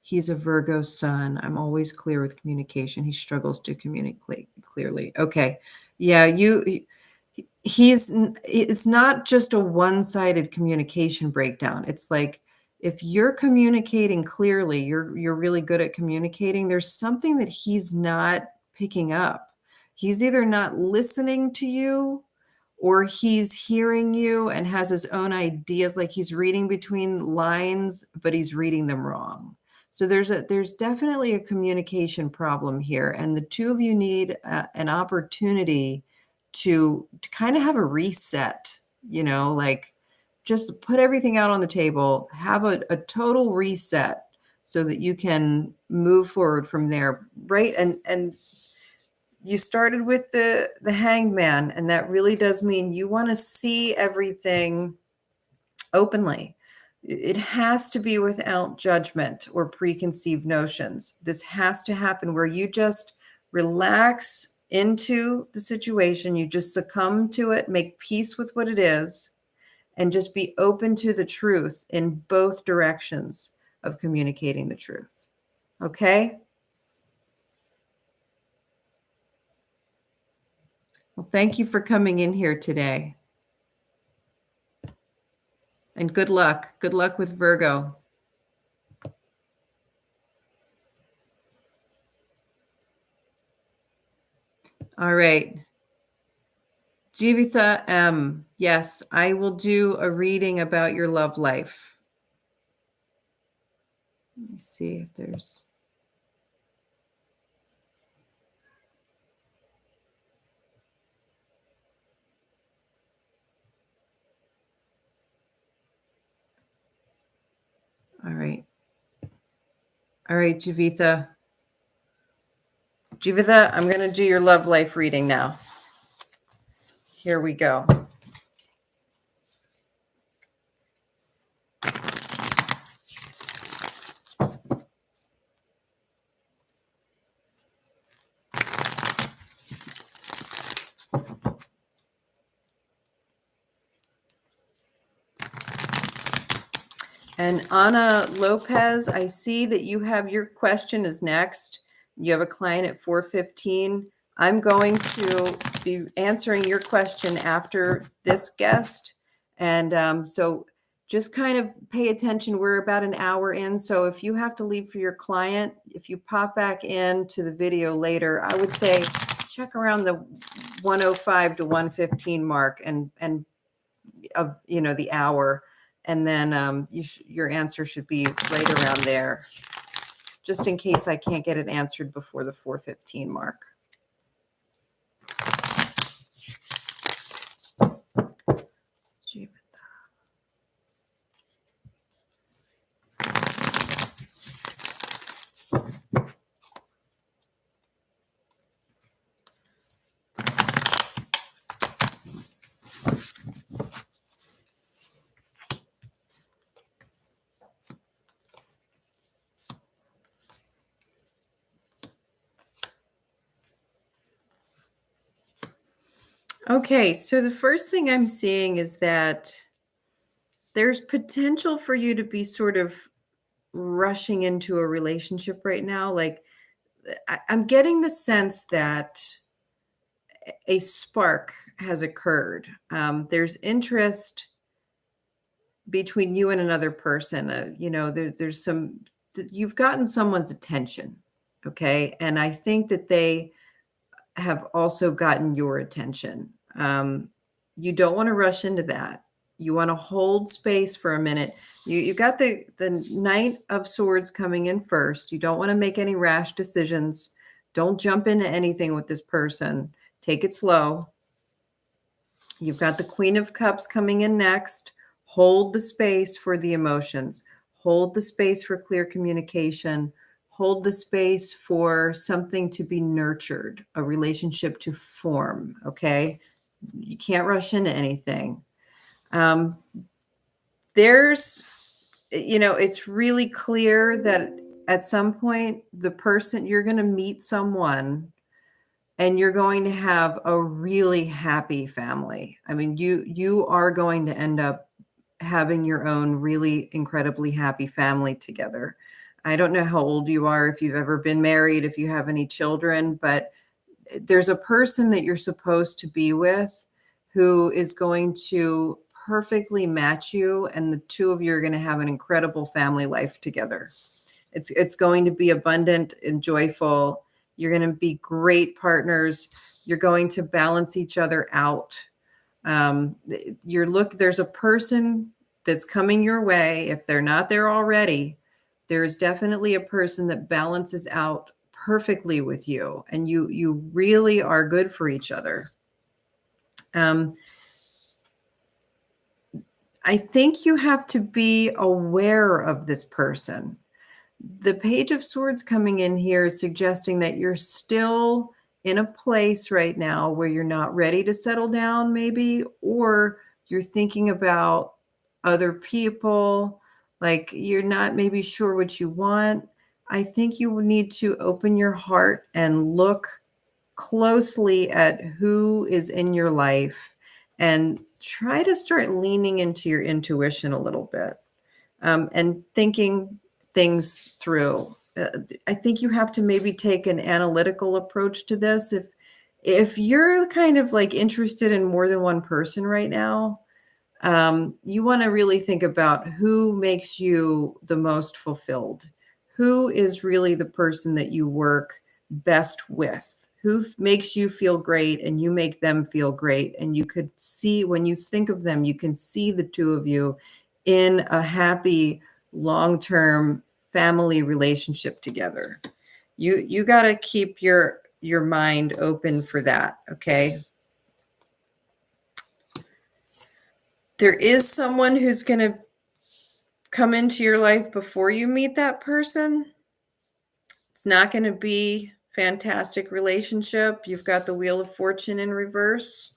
He's a Virgo sun. I'm always clear with communication. He struggles to communicate clearly. Okay. Yeah, it's not just a one-sided communication breakdown. It's like, if you're communicating clearly, you're really good at communicating, there's something that he's not picking up. He's either not listening to you, or he's hearing you and has his own ideas, like he's reading between lines, but he's reading them wrong. So there's definitely a communication problem here, and the two of you need an opportunity to kind of have a reset, like, just put everything out on the table, have a total reset, so that you can move forward from there, right? And you started with the Hanged Man, and that really does mean you want to see everything openly. It has to be without judgment or preconceived notions. This has to happen where you just relax into the situation, you just succumb to it, make peace with what it is, and just be open to the truth in both directions of communicating the truth. Okay? Well, thank you for coming in here today. And good luck. Good luck with Virgo. All right. Jivitha M. Yes, I will do a reading about your love life. Let me see if there's... All right. All right, Jivitha. Jivitha, I'm going to do your love life reading now. Here we go. And Ana Lopez, I see that you have your question is next. You have a client at 4:15. I'm going to be answering your question after this guest. And so just kind of pay attention. We're about an hour in. So if you have to leave for your client, if you pop back into the video later, I would say check around the 105 to 115 mark and of the hour, and then your answer should be right around there, just in case I can't get it answered before the 4:15 mark. Okay, so the first thing I'm seeing is that there's potential for you to be sort of rushing into a relationship right now. Like, I'm getting the sense that a spark has occurred. There's interest between you and another person. There's you've gotten someone's attention. Okay. And I think that they have also gotten your attention. You don't want to rush into that. You want to hold space for a minute. You got the Knight of Swords coming in first. You don't want to make any rash decisions. Don't jump into anything with this person. Take it slow. You've got the Queen of Cups coming in next. Hold the space for the emotions. Hold the space for clear communication. Hold the space for something to be nurtured, a relationship to form, okay? You can't rush into anything. It's really clear that at some point, you're going to meet someone and you're going to have a really happy family. I mean, you are going to end up having your own really incredibly happy family together. I don't know how old you are, if you've ever been married, if you have any children, but there's a person that you're supposed to be with who is going to perfectly match you, and the two of you are going to have an incredible family life together. It's going to be abundant and joyful. You're going to be great partners. You're going to balance each other out. There's a person that's coming your way. If they're not there already, there's definitely a person that balances out perfectly with you, and you really are good for each other. I think you have to be aware of this person. The Page of Swords coming in here is suggesting that you're still in a place right now where you're not ready to settle down, maybe, or you're thinking about other people, like you're not maybe sure what you want. I think you need to open your heart and look closely at who is in your life and try to start leaning into your intuition a little bit, and thinking things through. I think you have to maybe take an analytical approach to this. If you're kind of like interested in more than one person right now, you want to really think about who makes you the most fulfilled. Who is really the person that you work best with? Who makes you feel great and you make them feel great? And you could see, when you think of them, you can see the two of you in a happy, long-term family relationship together. You got to keep your mind open for that, okay? There is someone who's going to come into your life before you meet that person. It's not going to be fantastic relationship. You've got the Wheel of Fortune in reverse,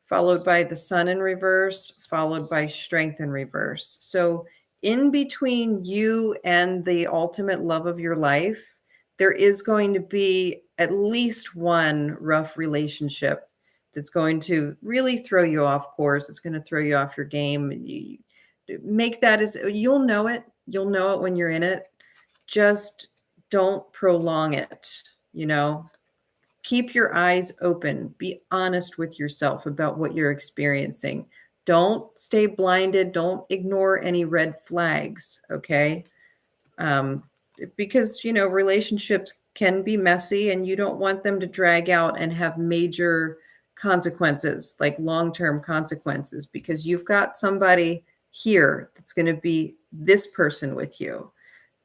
followed by the Sun in reverse, followed by Strength in reverse. So in between you and the ultimate love of your life, there is going to be at least one rough relationship that's going to really throw you off course. It's going to throw you off your game. make that as, you'll know it. You'll know it when you're in it. Just don't prolong it, you know. Keep your eyes open. Be honest with yourself about what you're experiencing. Don't stay blinded. Don't ignore any red flags, okay? Because, you know, relationships can be messy and you don't want them to drag out and have major consequences, like long-term consequences, because you've got somebody here that's going to be this person with you.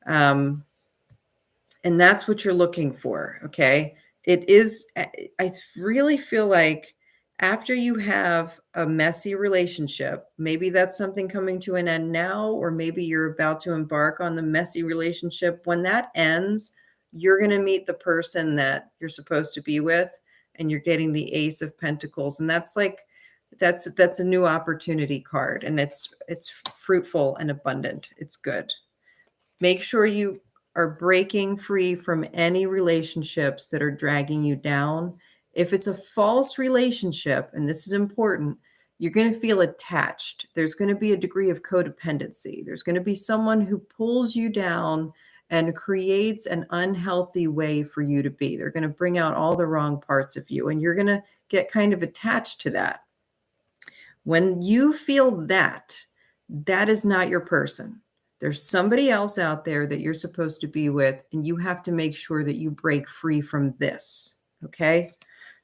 And that's what you're looking for, okay? It is, I really feel like after you have a messy relationship, maybe that's something coming to an end now, or maybe you're about to embark on the messy relationship. When that ends, you're going to meet the person that you're supposed to be with, and you're getting the Ace of Pentacles. And that's like, that's a new opportunity card, and it's fruitful and abundant. It's good. Make sure you are breaking free from any relationships that are dragging you down. If it's a false relationship, and this is important, you're going to feel attached. There's going to be a degree of codependency. There's going to be someone who pulls you down and creates an unhealthy way for you to be. They're going to bring out all the wrong parts of you, and you're going to get kind of attached to that. When you feel that, that is not your person. There's somebody else out there that you're supposed to be with, and you have to make sure that you break free from this, okay?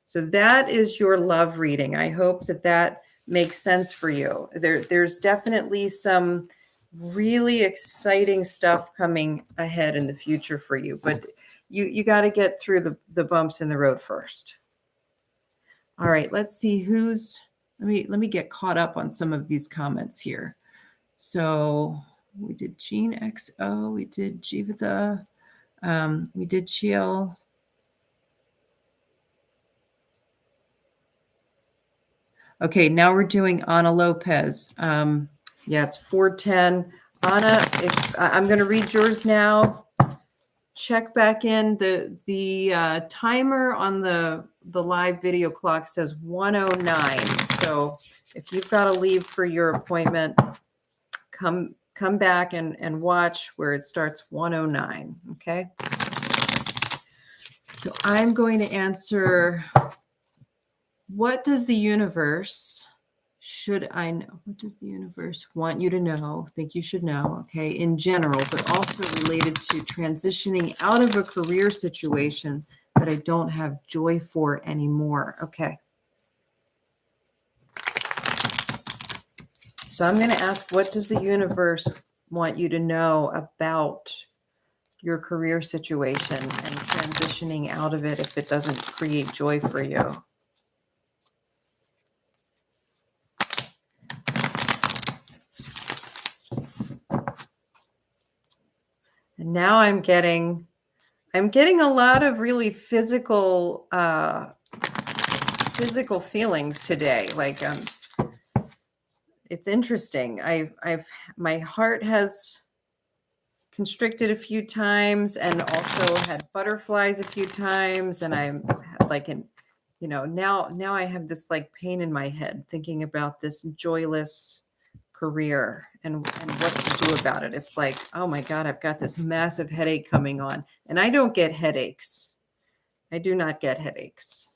So that is your love reading. I hope that that makes sense for you. There's definitely some really exciting stuff coming ahead in the future for you, but you got to get through the bumps in the road first. All right, let's see who's, let me get caught up on some of these comments here. So we did Jean XO, we did Jivitha, we did Chiel. Okay, now we're doing Ana Lopez. Yeah, it's 410. Ana, if I'm going to read yours now. Check back in. The timer on the live video clock says 109. So if you've got to leave for your appointment, come back and watch where it starts 109. Okay. So I'm going to answer, what does the universe, should I know? What does the universe want you to know? Think you should know, okay, in general, but also related to transitioning out of a career situation that I don't have joy for anymore. Okay. So I'm going to ask, what does the universe want you to know about your career situation and transitioning out of it if it doesn't create joy for you? And now I'm getting a lot of really physical feelings today. Like, it's interesting. My heart has constricted a few times and also had butterflies a few times. And I'm like, now I have this like pain in my head thinking about this joyless career and what to do about it. It's like, oh my God, I've got this massive headache coming on, and I don't get headaches. I do not get headaches.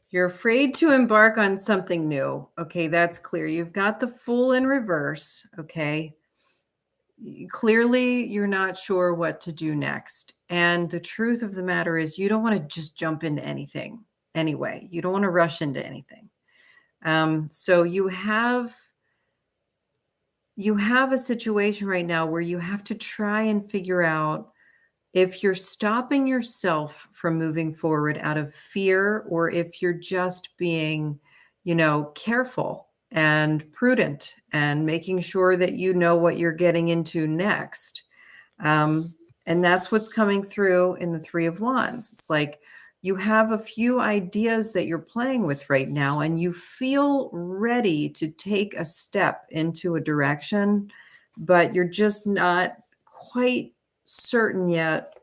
You're afraid to embark on something new. Okay, that's clear. You've got the Fool in reverse. Okay. Clearly, you're not sure what to do next. And the truth of the matter is, you don't want to just jump into anything anyway. You don't want to rush into anything. So you have a situation right now where you have to try and figure out if you're stopping yourself from moving forward out of fear, or if you're just being, careful and prudent and making sure that you know what you're getting into next. And that's what's coming through in the Three of Wands. It's like you have a few ideas that you're playing with right now, and you feel ready to take a step into a direction but you're just not quite certain yet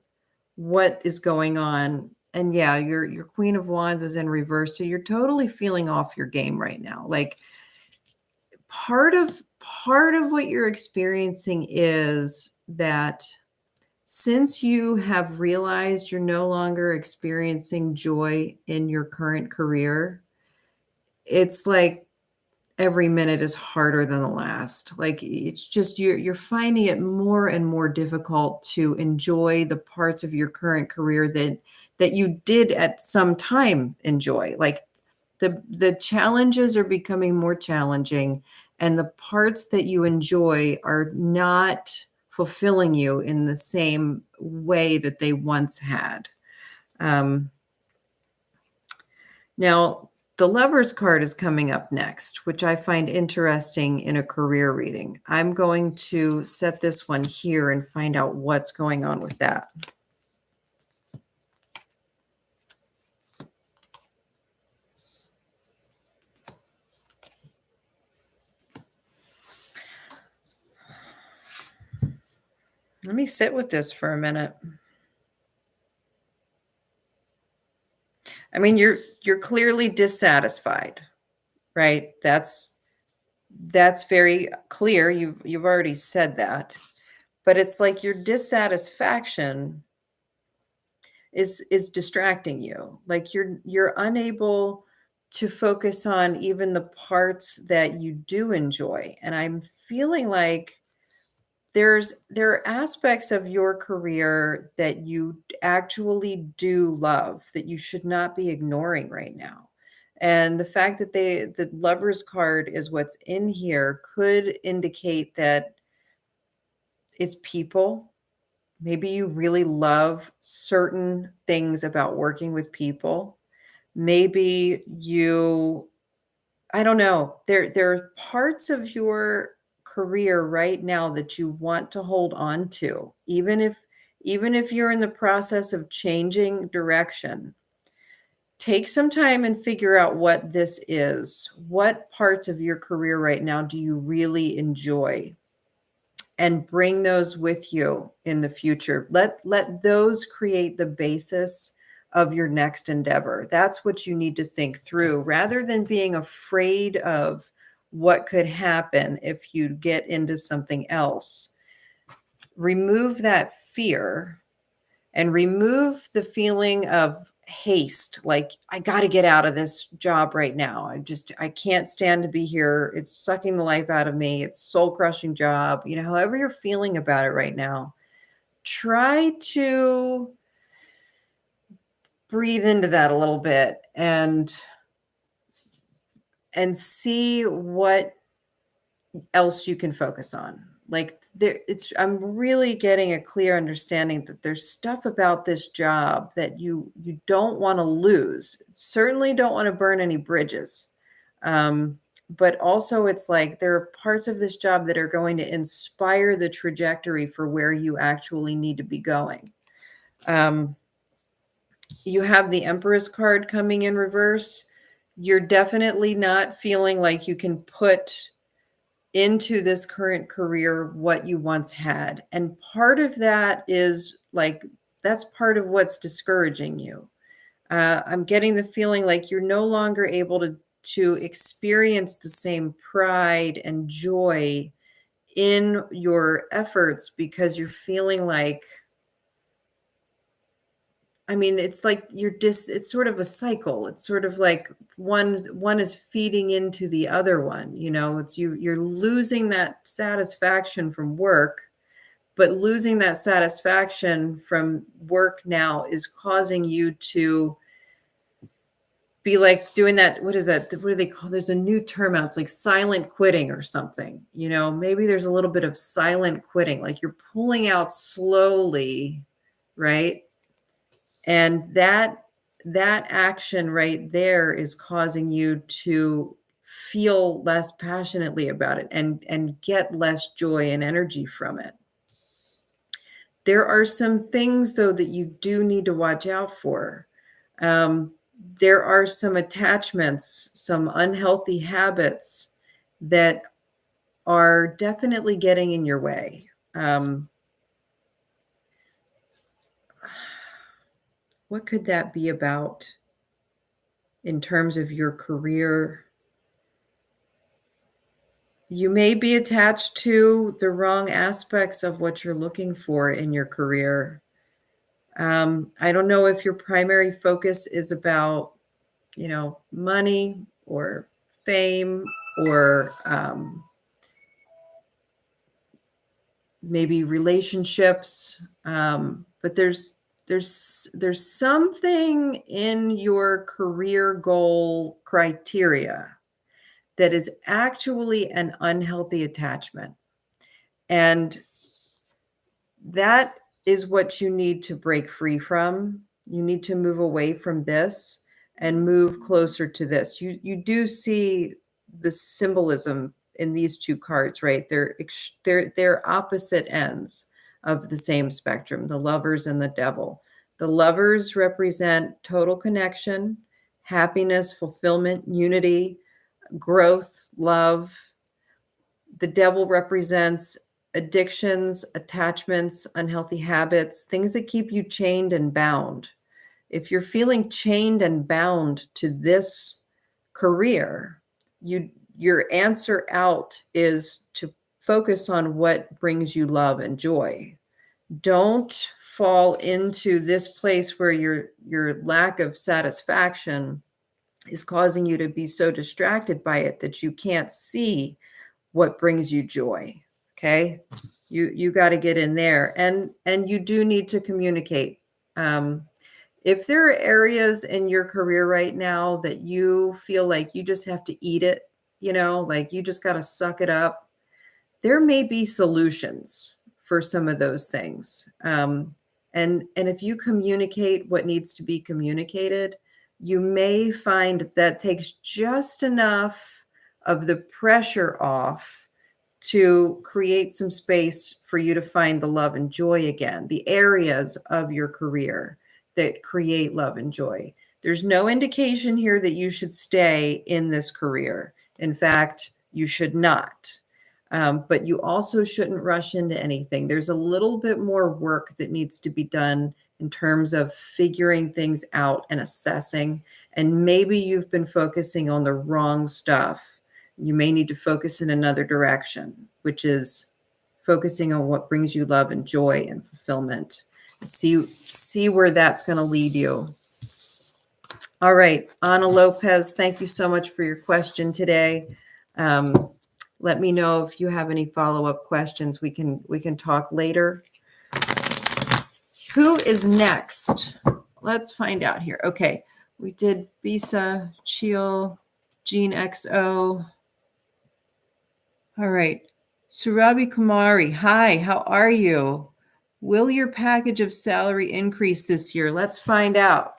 what is going on. And yeah, your Queen of Wands is in reverse, so you're totally feeling off your game right now. Like part of what you're experiencing is that since you have realized you're no longer experiencing joy in your current career, it's like every minute is harder than the last. Like it's just you're finding it more and more difficult to enjoy the parts of your current career that you did at some time enjoy. Like the challenges are becoming more challenging, and the parts that you enjoy are not fulfilling you in the same way that they once had. Um, Now, the Lovers card is coming up next, which I find interesting in a career reading. I'm going to set this one here and find out what's going on with that. Let me sit with this for a minute. I mean, you're clearly dissatisfied, right? That's very clear. You've already said that. But it's like your dissatisfaction is distracting you. Like you're unable to focus on even the parts that you do enjoy. And I'm feeling like there are aspects of your career that you actually do love that you should not be ignoring right now. And the fact that the Lovers card is what's in here could indicate that it's people. Maybe you really love certain things about working with people. Maybe you, I don't know. There are parts of your career right now that you want to hold on to, even if you're in the process of changing direction. Take some time and figure out what this is. What parts of your career right now do you really enjoy? And bring those with you in the future. Let those create the basis of your next endeavor. That's what you need to think through rather than being afraid of what could happen if you get into something else. Remove that fear and remove the feeling of haste, like I got to get out of this job right now. I can't stand to be here. It's sucking the life out of me. It's soul crushing job. However you're feeling about it right now, try to breathe into that a little bit and see what else you can focus on. Like I'm really getting a clear understanding that there's stuff about this job that you don't want to lose. Certainly don't want to burn any bridges. But also it's like there are parts of this job that are going to inspire the trajectory for where you actually need to be going. You have the Empress card coming in reverse. You're definitely not feeling like you can put into this current career what you once had. And part of that is like, that's part of what's discouraging you. I'm getting the feeling like you're no longer able to experience the same pride and joy in your efforts because you're feeling like, I mean, it's like it's sort of a cycle. It's sort of like one is feeding into the other one. You're losing that satisfaction from work, but losing that satisfaction from work now is causing you to be like doing that. What is that? What do they call? There's a new term out. It's like silent quitting or something. Maybe there's a little bit of silent quitting, like you're pulling out slowly, right? And that action right there is causing you to feel less passionately about it and get less joy and energy from it. There are some things, though, that you do need to watch out for. There are some attachments, some unhealthy habits that are definitely getting in your way. What could that be about in terms of your career? You may be attached to the wrong aspects of what you're looking for in your career. I don't know if your primary focus is about, money or fame or maybe relationships. But there's something in your career goal criteria that is actually an unhealthy attachment. And that is what you need to break free from. You need to move away from this and move closer to this. You do see the symbolism in these two cards, right? They're opposite ends of the same spectrum, the Lovers and the Devil. The Lovers represent total connection, happiness, fulfillment, unity, growth, love. The Devil represents addictions, attachments, unhealthy habits, things that keep you chained and bound. If you're feeling chained and bound to this career, your answer out is to focus on what brings you love and joy. Don't fall into this place where your lack of satisfaction is causing you to be so distracted by it that you can't see what brings you joy. Okay, you got to get in there, and you do need to communicate. If there are areas in your career right now that you feel like you just have to eat it, like you just got to suck it up, there may be solutions for some of those things. And if you communicate what needs to be communicated, you may find that takes just enough of the pressure off to create some space for you to find the love and joy again, the areas of your career that create love and joy. There's no indication here that you should stay in this career. In fact, you should not. But you also shouldn't rush into anything. There's a little bit more work that needs to be done in terms of figuring things out and assessing. And maybe you've been focusing on the wrong stuff. You may need to focus in another direction, which is focusing on what brings you love and joy and fulfillment. And see where that's going to lead you. All right, Ana Lopez, thank you so much for your question today. Let me know if you have any follow-up questions. We can talk later. Who is next? Let's find out here. Okay, we did Bisa, Chil, Gene XO. All right, Surabhi Kumari. Hi, how are you? Will your package of salary increase this year? Let's find out.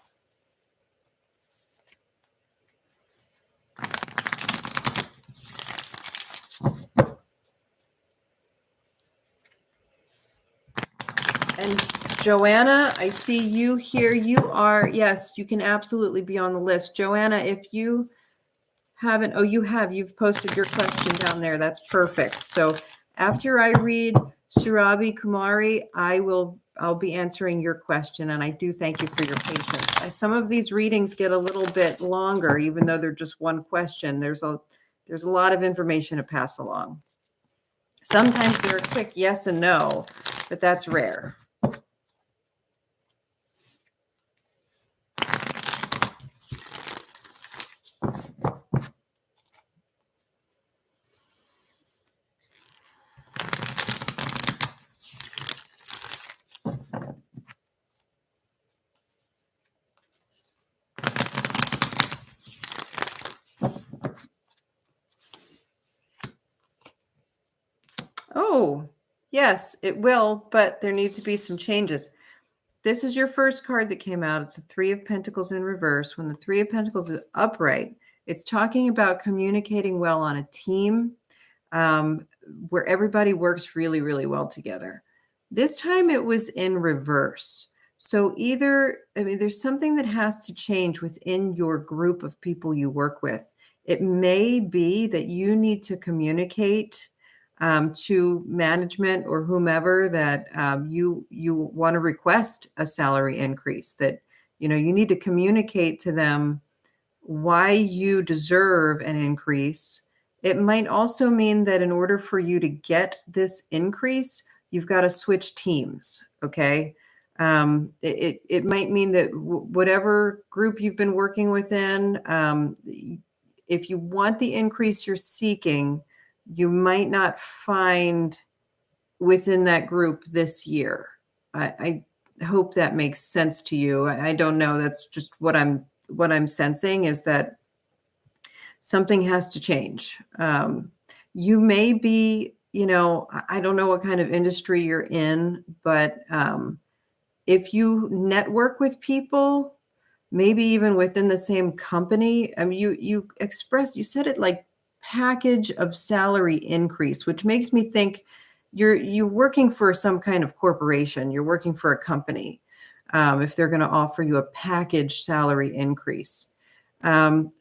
And Joanna, I see you here. You are, yes, you can absolutely be on the list. Joanna, if you haven't, you've posted your question down there. That's perfect. So after I read Surabhi Kumari, I'll be answering your question. And I do thank you for your patience. Some of these readings get a little bit longer, even though they're just one question. There's a lot of information to pass along. Sometimes they're a quick yes and no, but that's rare. Oh, yes, it will, but there needs to be some changes. This is your first card that came out. It's a Three of Pentacles in reverse. When the Three of Pentacles is upright, it's talking about communicating well on a team where everybody works really, really well together. This time it was in reverse. So there's something that has to change within your group of people you work with. It may be that you need to communicate to management or whomever that you want to request a salary increase, that you need to communicate to them why you deserve an increase. It might also mean that in order for you to get this increase, you've got to switch teams. Okay. It might mean that whatever group you've been working within, if you want the increase you're seeking, you might not find within that group this year. I hope that makes sense to you. I don't know. That's just what I'm sensing, is that something has to change. You may be, I don't know what kind of industry you're in, but if you network with people, maybe even within the same company, I mean, you said it like package of salary increase, which makes me think you're working for some kind of corporation. You're working for a company. If they're going to offer you a package salary increase,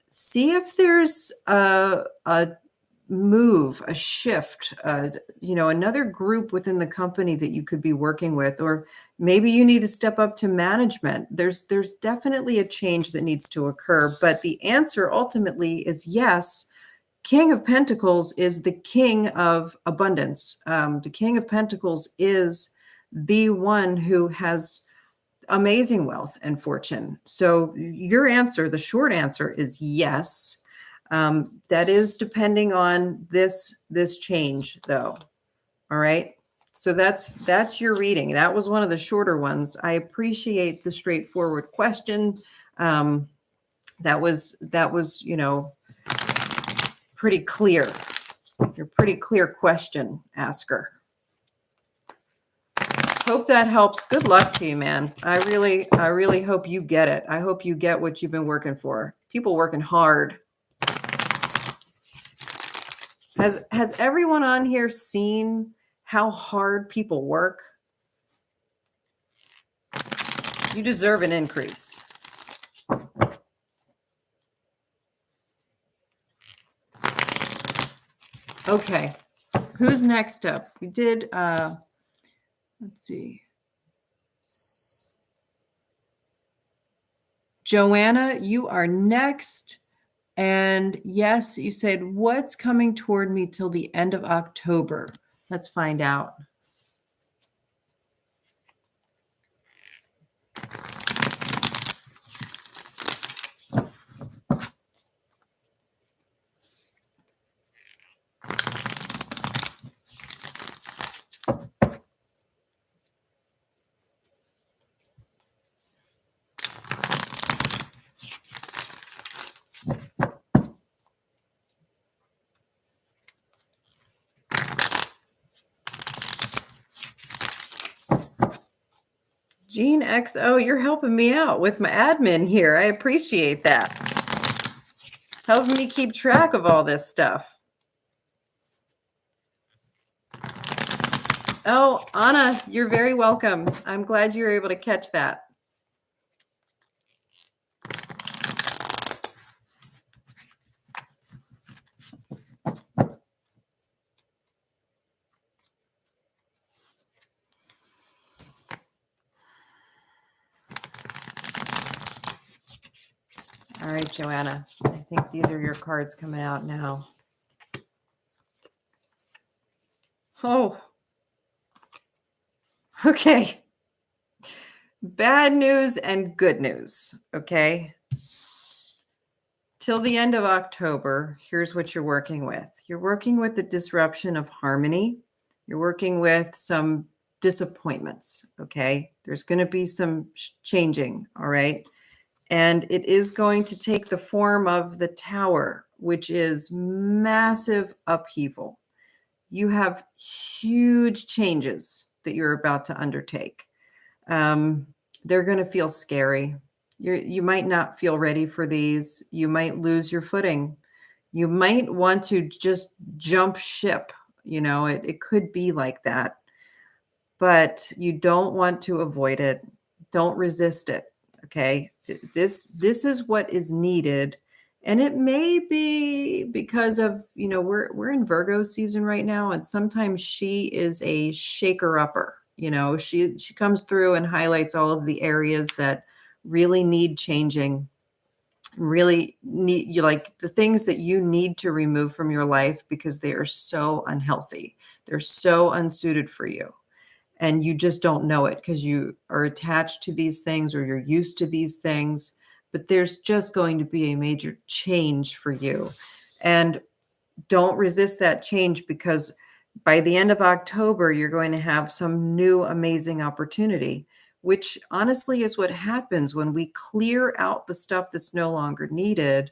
see if there's a move, a shift, another group within the company that you could be working with, or maybe you need to step up to management. There's definitely a change that needs to occur, but the answer ultimately is yes. King of Pentacles is the king of abundance. The King of Pentacles is the one who has amazing wealth and fortune. So your answer, the short answer, is yes. That is depending on this change, though. All right. So that's your reading. That was one of the shorter ones. I appreciate the straightforward question. That was pretty clear. You're pretty clear question asker. Hope that helps. Good luck to you, man. I really hope you get it. I hope you get what you've been working for. People working hard. Has everyone on here seen how hard people work? You deserve an increase. Okay. Who's next up? We did, let's see. Joanna, you are next. And yes, you said, what's coming toward me till the end of October? Let's find out. Gene XO, you're helping me out with my admin here. I appreciate that. Helping me keep track of all this stuff. Oh, Anna, you're very welcome. I'm glad you were able to catch that. All right, Joanna, I think these are your cards coming out now. Oh, okay. Bad news and good news, okay? Till the end of October, here's what you're working with. You're working with the disruption of harmony. You're working with some disappointments, okay? There's going to be some changing, all right? And it is going to take the form of the Tower, which is massive upheaval. You have huge changes that you're about to undertake. They're going to feel scary. You might not feel ready for these. You might lose your footing. You might want to just jump ship. It could be like that. But you don't want to avoid it. Don't resist it. Okay. This is what is needed And it may be because of, we're in Virgo season right now, and sometimes she is a shaker upper. She comes through and highlights all of the areas that really need changing, really need you, like the things that you need to remove from your life because they are so unhealthy. They're so unsuited for you. And you just don't know it because you are attached to these things or you're used to these things. But there's just going to be a major change for you. And don't resist that change, because by the end of October, you're going to have some new amazing opportunity, which honestly is what happens when we clear out the stuff that's no longer needed.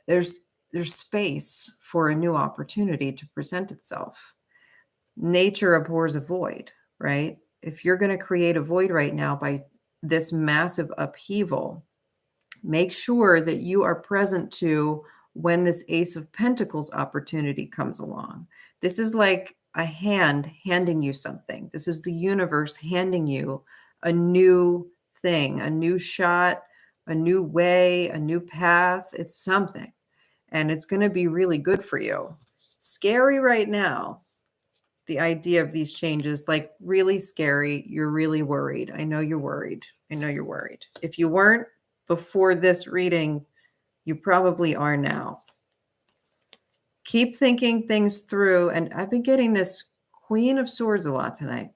There's space for a new opportunity to present itself. Nature abhors a void, right? If you're going to create a void right now by this massive upheaval, make sure that you are present to when this Ace of Pentacles opportunity comes along. This is like a hand handing you something. This is the universe handing you a new thing, a new shot, a new way, a new path. It's something, and it's going to be really good for you. It's scary right now, the idea of these changes, like really scary. You're really worried. I know you're worried. I know you're worried. If you weren't before this reading, you probably are now. Keep thinking things through. And I've been getting this Queen of Swords a lot tonight.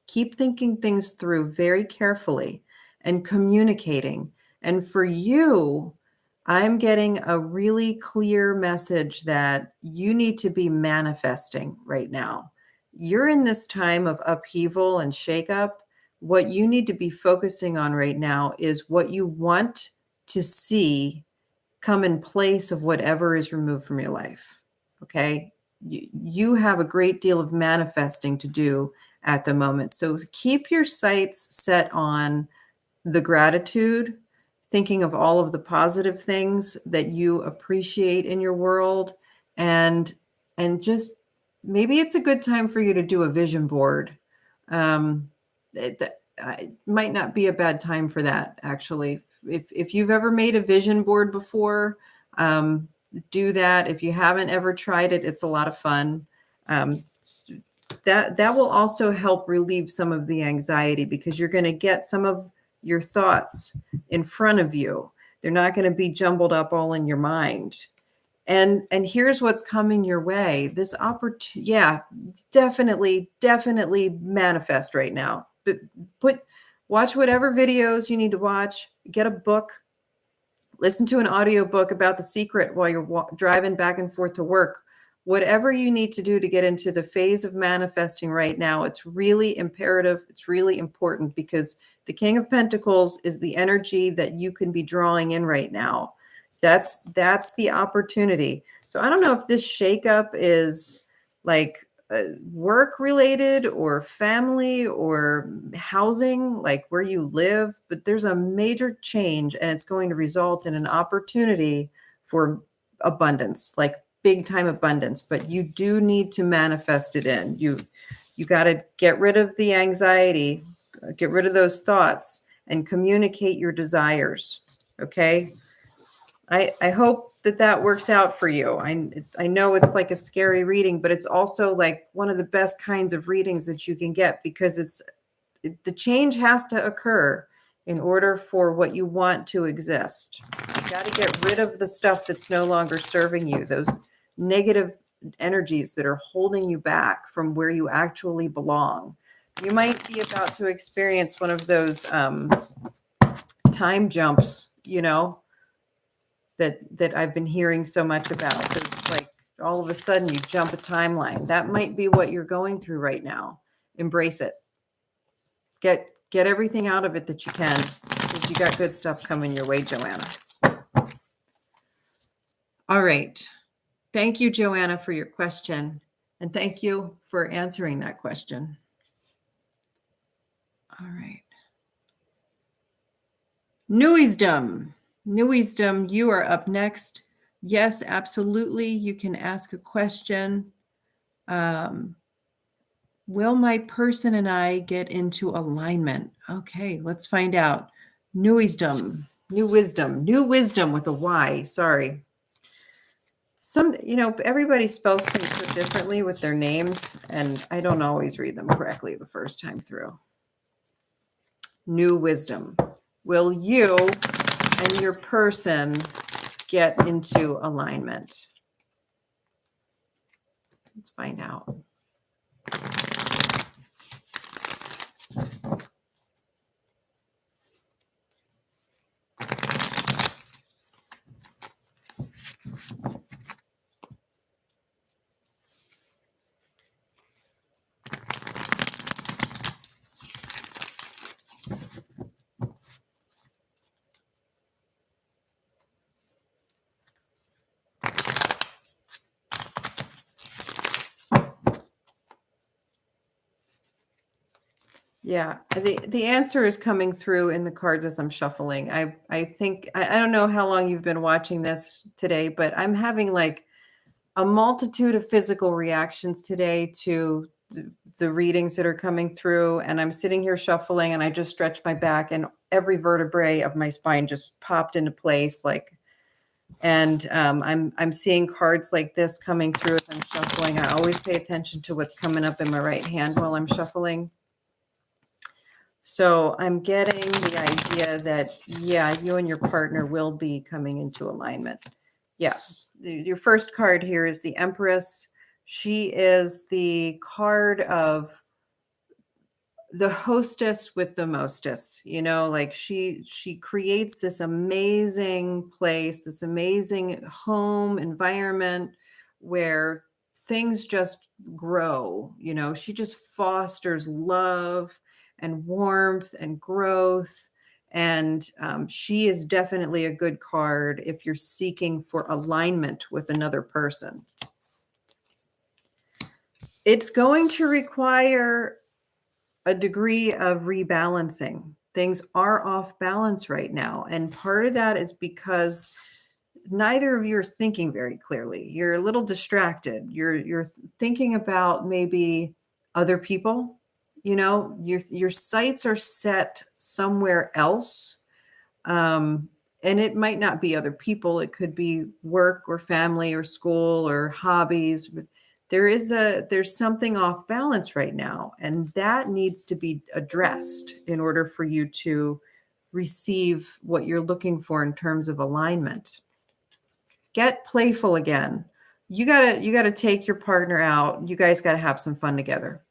Keep thinking things through very carefully and communicating. And for you, I'm getting a really clear message that you need to be manifesting right now. You're in this time of upheaval and shakeup. What you need to be focusing on right now is what you want to see come in place of whatever is removed from your life. Okay? You have a great deal of manifesting to do at the moment. So keep your sights set on the gratitude, thinking of all of the positive things that you appreciate in your world, and just maybe it's a good time for you to do a vision board. It might not be a bad time for that, actually. If you've ever made a vision board before, do that. If you haven't ever tried it, it's a lot of fun. That will also help relieve some of the anxiety, because you're going to get some of your thoughts in front of you. They're not going to be jumbled up all in your mind. And here's what's coming your way. This opportunity, yeah, definitely manifest right now. But watch whatever videos you need to watch. Get a book. Listen to an audiobook about The Secret while you're driving back and forth to work. Whatever you need to do to get into the phase of manifesting right now, it's really imperative. It's really important, because the King of Pentacles is the energy that you can be drawing in right now. That's the opportunity. So I don't know if this shakeup is like work related or family or housing, like where you live, but there's a major change, and it's going to result in an opportunity for abundance, like big time abundance. But you do need to manifest it in. You got to get rid of the anxiety, get rid of those thoughts, and communicate your desires. Okay. I hope that works out for you. I know it's like a scary reading, but it's also like one of the best kinds of readings that you can get, because the change has to occur in order for what you want to exist. You got to get rid of the stuff that's no longer serving you, those negative energies that are holding you back from where you actually belong. You might be about to experience one of those time jumps, that I've been hearing so much about. It's like all of a sudden you jump a timeline. That might be what you're going through right now. Embrace it. Get everything out of it that you can, because you got good stuff coming your way, Joanna. All right. Thank you, Joanna, for your question. And thank you for answering that question. All right. Newisdom, you are up next. Yes, absolutely. You can ask a question. Will my person and I get into alignment? Okay, let's find out. Newisdom, New wisdom with a Y. Sorry. Everybody spells things so differently with their names, and I don't always read them correctly the first time through. New wisdom. Will you and your person get into alignment? Let's find out. Yeah, the answer is coming through in the cards as I'm shuffling. I think I don't know how long you've been watching this today, but I'm having like a multitude of physical reactions today to the readings that are coming through, and I'm sitting here shuffling, and I just stretched my back, and every vertebrae of my spine just popped into place, like. And I'm seeing cards like this coming through as I'm shuffling. I always pay attention to what's coming up in my right hand while I'm shuffling. So I'm getting the idea that, yeah, you and your partner will be coming into alignment. Yeah. Your first card here is the Empress. She is the card of the hostess with the mostess, like she creates this amazing place, this amazing home environment where things just grow. She just fosters love and warmth and growth. And she is definitely a good card if you're seeking for alignment with another person. It's going to require a degree of rebalancing. Things are off balance right now. And part of that is because neither of you are thinking very clearly. You're a little distracted. You're thinking about maybe other people. Your sights are set somewhere else. And it might not be other people. It could be work or family or school or hobbies. But there's something off balance right now, and that needs to be addressed in order for you to receive what you're looking for in terms of alignment. Get playful again. You gotta take your partner out. You guys gotta have some fun together.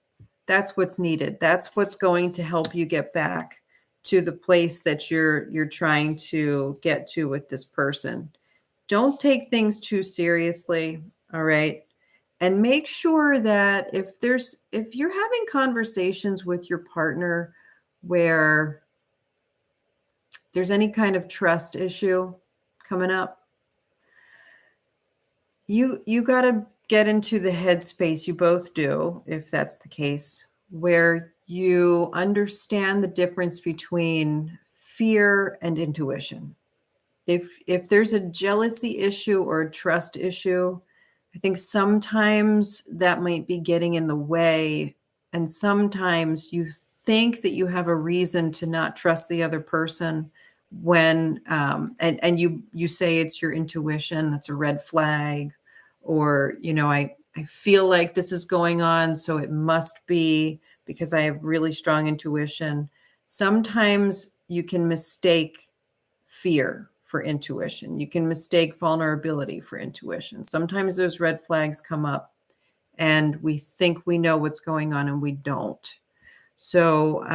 That's what's needed. That's what's going to help you get back to the place that you're trying to get to with this person. Don't take things too seriously, all right? And make sure that if you're having conversations with your partner where there's any kind of trust issue coming up, you got to get into the headspace, you both do, if that's the case, where you understand the difference between fear and intuition. If there's a jealousy issue or a trust issue, I think sometimes that might be getting in the way. And sometimes you think that you have a reason to not trust the other person when and you say it's your intuition, that's a red flag. Or, I feel like this is going on, so it must be because I have really strong intuition. Sometimes you can mistake fear for intuition. You can mistake vulnerability for intuition. Sometimes those red flags come up and we think we know what's going on and we don't. So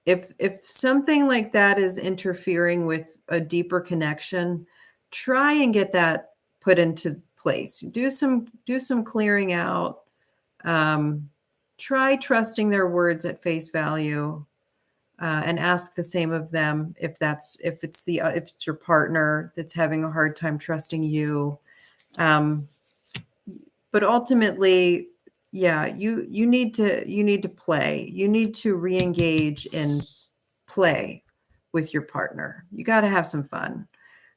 if something like that is interfering with a deeper connection, try and get that put into place. Do some clearing out. Try trusting their words at face value. And ask the same of them if it's your partner that's having a hard time trusting you. But ultimately, yeah, you need to play. You need to re-engage in play with your partner. You got to have some fun.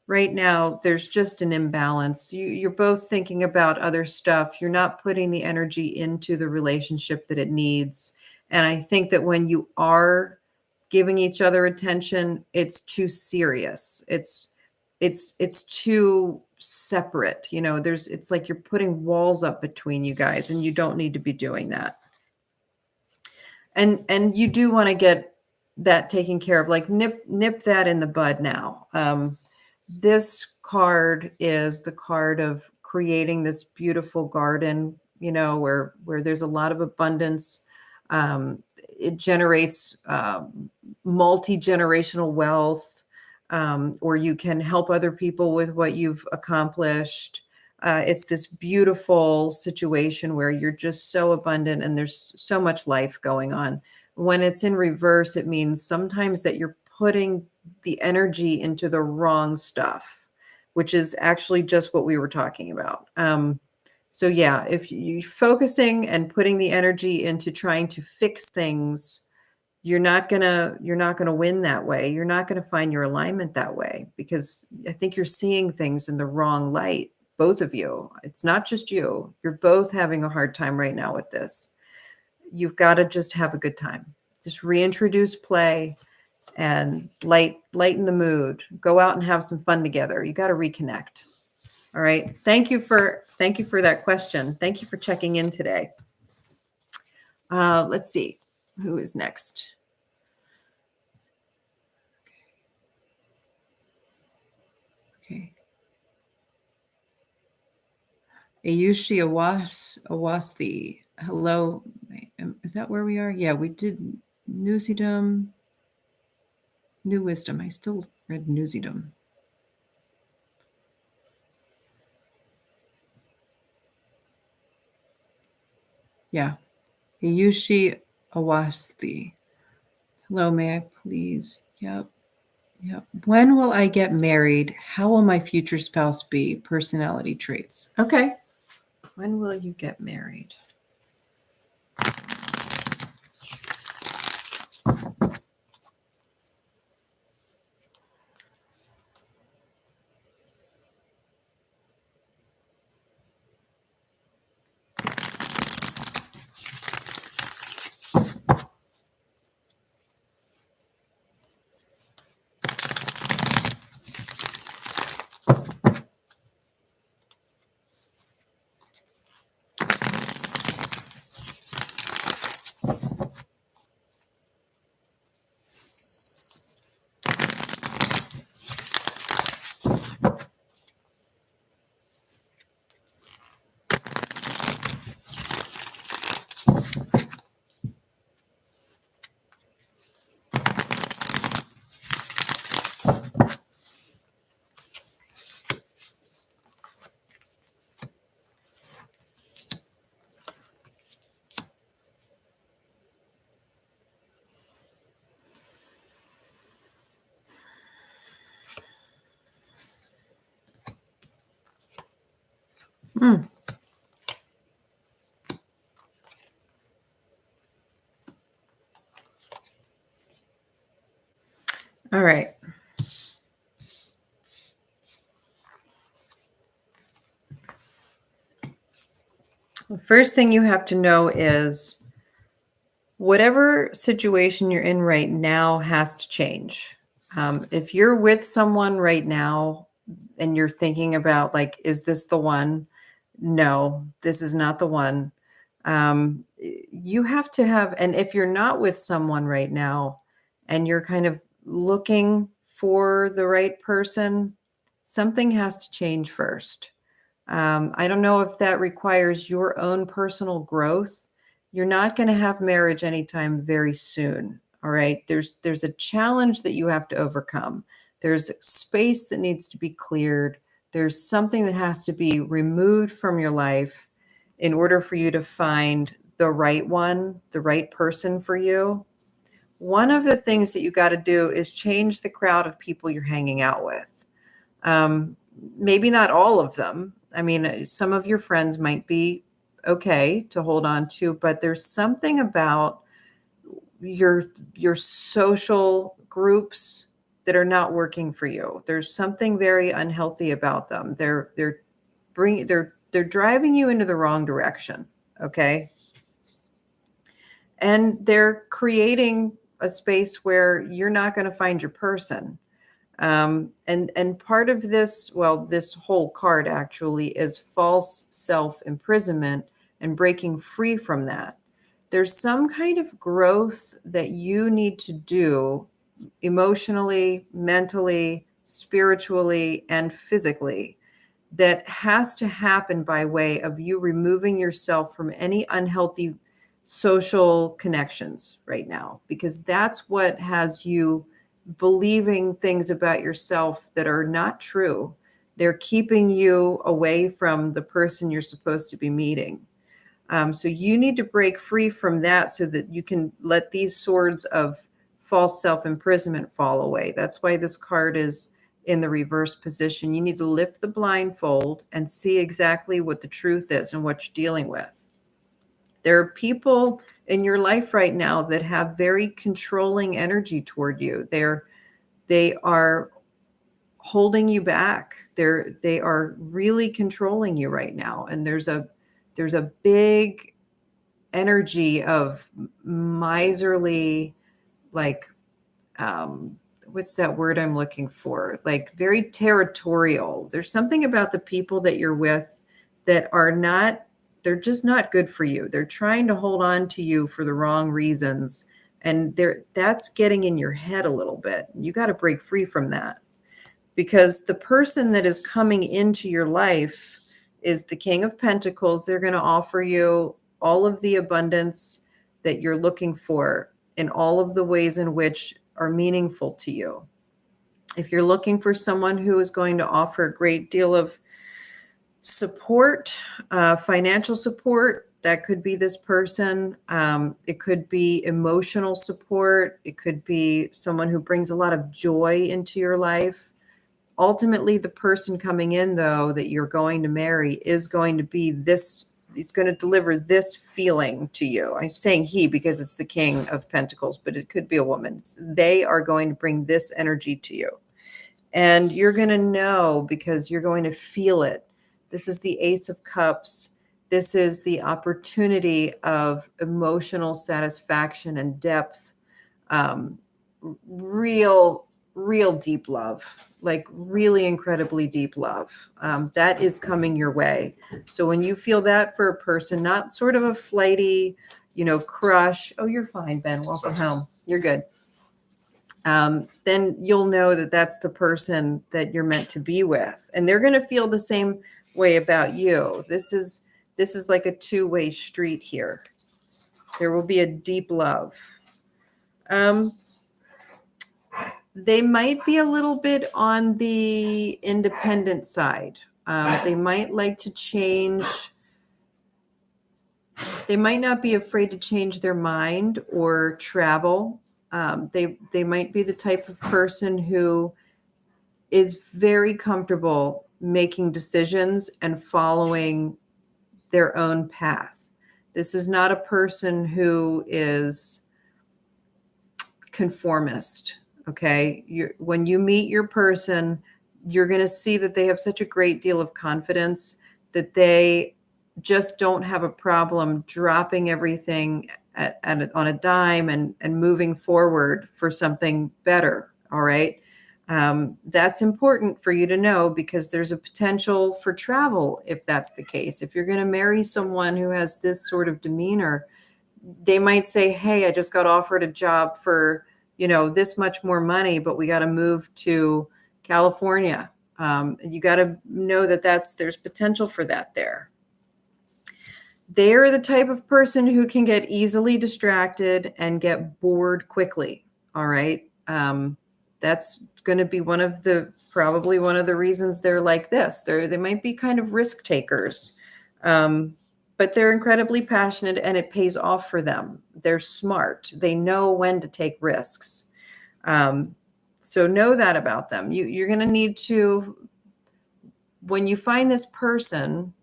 Right now, there's just an imbalance. You're both thinking about other stuff. You're not putting the energy into the relationship that it needs. And I think that when you are giving each other attention, it's too serious. It's too separate. You know, it's like you're putting walls up between you guys, and you don't need to be doing that. And you do want to get that taken care of, like nip that in the bud now. This card is the card of creating this beautiful garden, you know, where there's a lot of abundance. It generates multi-generational wealth, or you can help other people with what you've accomplished. It's this beautiful situation where you're just so abundant and there's so much life going on. When it's in reverse, it means sometimes that you're putting the energy into the wrong stuff, which is actually just what we were talking about. So yeah, if you're focusing and putting the energy into trying to fix things, you're not gonna win that way. You're not gonna find your alignment that way, because I think you're seeing things in the wrong light, both of you. It's not just you. You're both having a hard time right now with this. You've got to just have a good time. Just reintroduce play and lighten the mood. Go out and have some fun together. You got to reconnect. All right. Thank you for that question. Thank you for checking in today. Let's see who is next. Okay. Ayushi Awasti. Hello. Is that where we are? Yeah, we did Newsiedom. New Wisdom. I still read Newsiedom. Yeah. Ayushi Awasti. Hello, may I please? Yep. When will I get married? How will my future spouse be? Personality traits. Okay. When will you get married? Mm. All right. The first thing you have to know is whatever situation you're in right now has to change. If you're with someone right now and you're thinking about, like, is this the one? No, this is not the one. You have to have, and if you're not with someone right now and you're kind of looking for the right person, something has to change first. I don't know if that requires your own personal growth. You're not going to have marriage anytime very soon. All right. There's a challenge that you have to overcome. There's space that needs to be cleared. There's something that has to be removed from your life in order for you to find the right one, the right person for you. One of the things that you got to do is change the crowd of people you're hanging out with. Maybe not all of them. I mean, some of your friends might be okay to hold on to, but there's something about your social groups that are not working for you. There's something very unhealthy about them. They're driving you into the wrong direction, okay? And they're creating a space where you're not going to find your person. And part of this, well, this whole card actually is false self-imprisonment and breaking free from that. There's some kind of growth that you need to do emotionally, mentally, spiritually, and physically that has to happen by way of you removing yourself from any unhealthy social connections right now, because that's what has you believing things about yourself that are not true. They're keeping you away from the person you're supposed to be meeting. So you need to break free from that so that you can let these swords of false self-imprisonment fall away. That's why this card is in the reverse position. You need to lift the blindfold and see exactly what the truth is and what you're dealing with. There are people in your life right now that have very controlling energy toward you. They are holding you back. They are really controlling you right now. And there's a big energy of miserly, like, what's that word I'm looking for? Like very territorial. There's something about the people that you're with that are not, they're just not good for you. They're trying to hold on to you for the wrong reasons. And that's getting in your head a little bit. You got to break free from that, because the person that is coming into your life is the King of Pentacles. They're going to offer you all of the abundance that you're looking for in all of the ways in which are meaningful to you. If you're looking for someone who is going to offer a great deal of support, financial support, that could be this person. It could be emotional support. It could be someone who brings a lot of joy into your life. Ultimately, the person coming in, though, that you're going to marry is going to be this, he's going to deliver this feeling to you. I'm saying he because it's the King of Pentacles, but it could be a woman. They are going to bring this energy to you. And you're going to know because you're going to feel it. This is the Ace of Cups. This is the opportunity of emotional satisfaction and depth. Real deep love, like really incredibly deep love. That is coming your way. So when you feel that for a person, not sort of a flighty, crush. Oh, you're fine, Ben. Welcome home. You're good. Then you'll know that that's the person that you're meant to be with. And they're going to feel the same way about you. This is like a two-way street here. There will be a deep love. They might be a little bit on the independent side. They might like to change. They might not be afraid to change their mind or travel. They might be the type of person who is very comfortable making decisions and following their own path. This is not a person who is conformist. Okay. When you meet your person, you're going to see that they have such a great deal of confidence that they just don't have a problem dropping everything on a dime and moving forward for something better. All right. That's important for you to know, because there's a potential for travel if that's the case. If you're going to marry someone who has this sort of demeanor, they might say, hey, I just got offered a job for, this much more money, but we got to move to California. You got to know that there's potential for that there. They're the type of person who can get easily distracted and get bored quickly. All right. That's going to be probably one of the reasons they're like this. They might be kind of risk takers. But they're incredibly passionate and it pays off for them. They're smart. They know when to take risks. So know that about them. You're going to need to, when you find this person,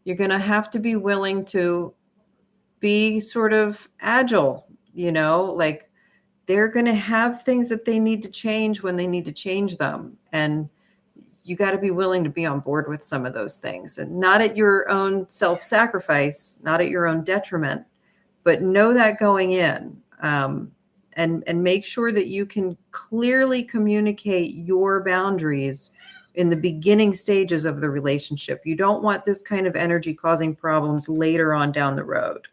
you're going to have to be willing to be sort of agile, like they're going to have things that they need to change when they need to change them. And you got to be willing to be on board with some of those things, and not at your own self-sacrifice, not at your own detriment, but know that going in. and make sure that you can clearly communicate your boundaries in the beginning stages of the relationship. You don't want this kind of energy causing problems later on down the road.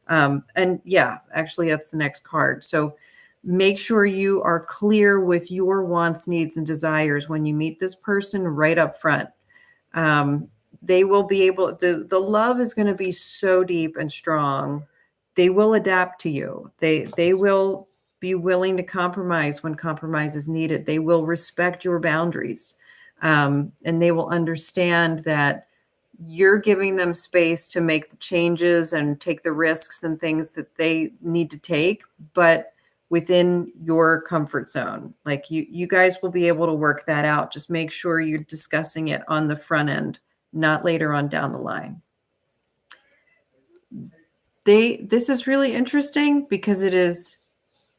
And yeah, actually, that's the next card. So make sure you are clear with your wants, needs, and desires when you meet this person right up front. They will be able, the love is going to be so deep and strong. They will adapt to you. They will be willing to compromise when compromise is needed. They will respect your boundaries. And they will understand that you're giving them space to make the changes and take the risks and things that they need to take, but within your comfort zone. Like you guys will be able to work that out. Just make sure you're discussing it on the front end, not later on down the line. This is really interesting because it is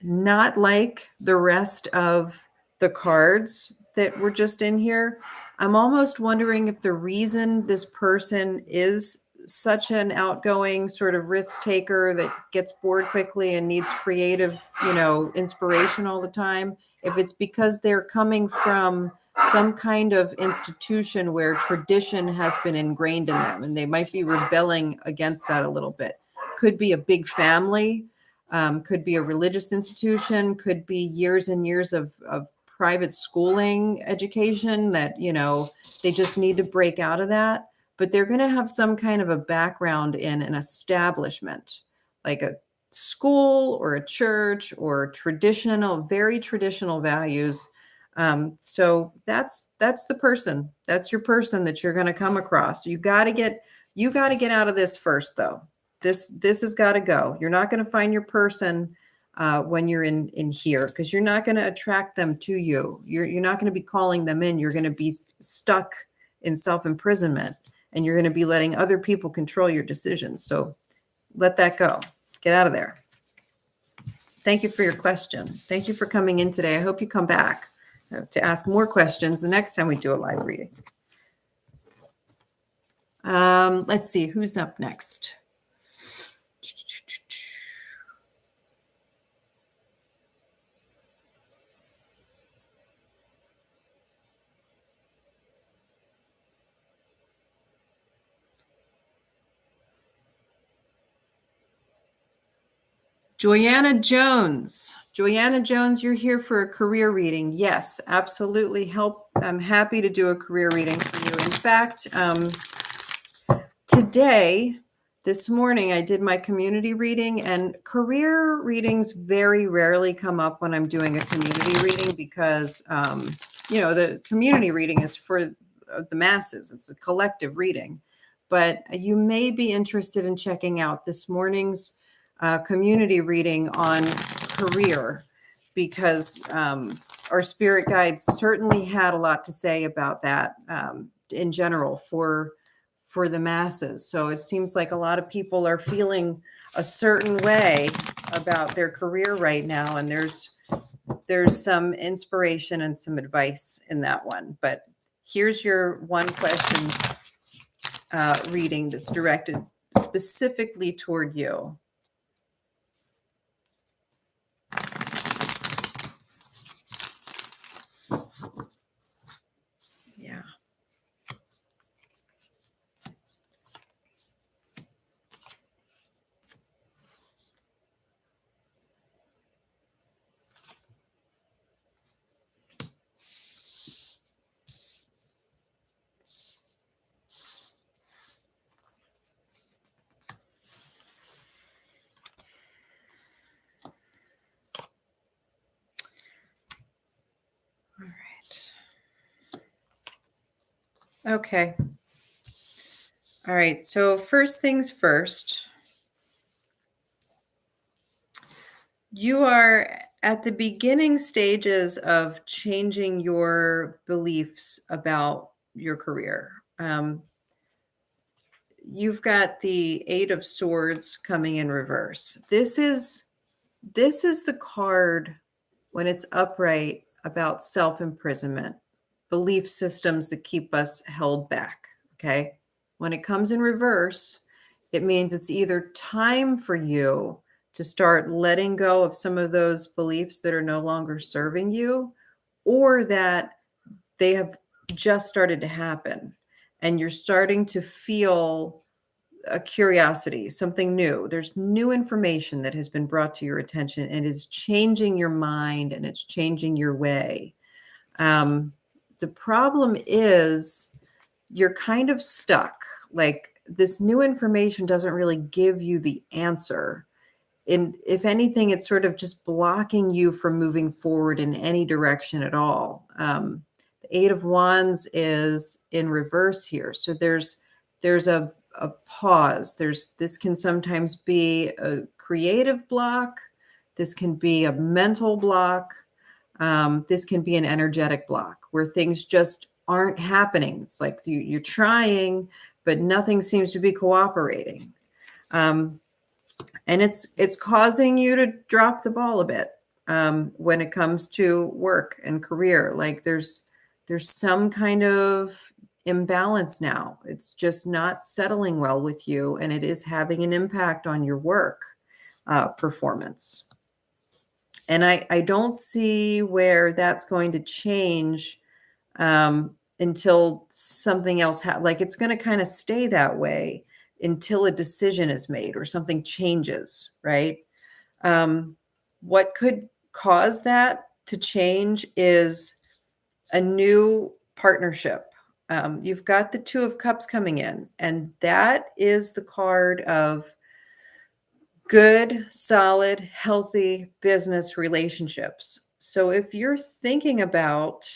not like the rest of the cards that were just in here. I'm almost wondering if the reason this person is such an outgoing sort of risk taker that gets bored quickly and needs creative, inspiration all the time, if it's because they're coming from some kind of institution where tradition has been ingrained in them and they might be rebelling against that a little bit. Could be a big family. Could be a religious institution, could be years and years of private schooling education that, they just need to break out of that. But they're going to have some kind of a background in an establishment, like a school or a church or very traditional values. So that's the person. That's your person that you're going to come across. You got to get out of this first, though. This has got to go. You're not going to find your person when you're in here, because you're not going to attract them to you. You're not going to be calling them in. You're going to be stuck in self-imprisonment, and you're going to be letting other people control your decisions. So let that go. Get out of there. Thank you for your question. Thank you for coming in today. I hope you come back to ask more questions the next time we do a live reading. Let's see, who's up next? Joanna Jones. Joanna Jones, you're here for a career reading. Yes, absolutely. I'm happy to do a career reading for you. In fact, this morning, I did my community reading, and career readings very rarely come up when I'm doing a community reading because, the community reading is for the masses. It's a collective reading. But you may be interested in checking out this morning's community reading on career, because our spirit guides certainly had a lot to say about that in general for the masses. So it seems like a lot of people are feeling a certain way about their career right now, and there's some inspiration and some advice in that one. But here's your one question reading that's directed specifically toward you. Yeah. All right. Okay. All right. So first things first, you are at the beginning stages of changing your beliefs about your career. You've got the Eight of Swords coming in reverse. This is the card when it's upright about self-imprisonment, belief systems that keep us held back. Okay. When it comes in reverse, it means it's either time for you to start letting go of some of those beliefs that are no longer serving you, or that they have just started to happen and you're starting to feel a curiosity, something new. There's new information that has been brought to your attention and is changing your mind and it's changing your way. The problem is you're kind of stuck. Like, this new information doesn't really give you the answer. And if anything, it's sort of just blocking you from moving forward in any direction at all. The Eight of Wands is in reverse here. So there's a pause. This can sometimes be a creative block. This can be a mental block. This can be an energetic block where things just aren't happening. It's like you're trying, but nothing seems to be cooperating. And it's causing you to drop the ball a bit when it comes to work and career. Like there's some kind of imbalance now. It's just not settling well with you, and it is having an impact on your work performance. And I don't see where that's going to change until something else like it's going to kind of stay that way until a decision is made or something changes, right? What could cause that to change is a new partnership. You've got the Two of Cups coming in, and that is the card of good, solid, healthy business relationships. So if you're thinking about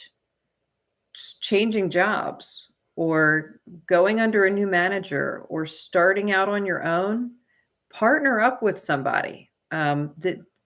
changing jobs or going under a new manager or starting out on your own, partner up with somebody.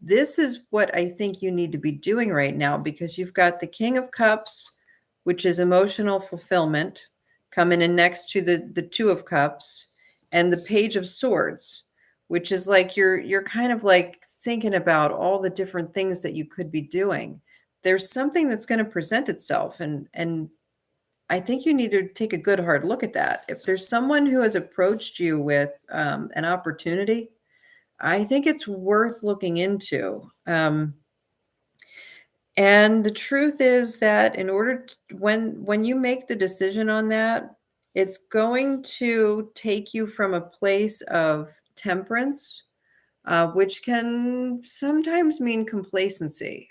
This is what I think you need to be doing right now, because you've got the King of Cups, which is emotional fulfillment, coming in next to the Two of Cups, and the Page of Swords, which is like you're kind of like thinking about all the different things that you could be doing. There's something that's going to present itself, and I think you need to take a good hard look at that. If there's someone who has approached you with an opportunity, I think it's worth looking into. And the truth is that in order to, when you make the decision on that, it's going to take you from a place of temperance, which can sometimes mean complacency.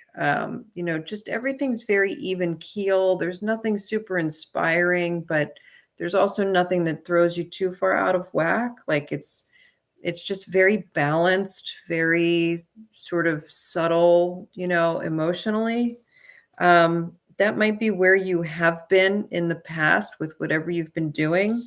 Just everything's very even keel. There's nothing super inspiring, but there's also nothing that throws you too far out of whack. Like it's just very balanced, very sort of subtle, emotionally. That might be where you have been in the past with whatever you've been doing.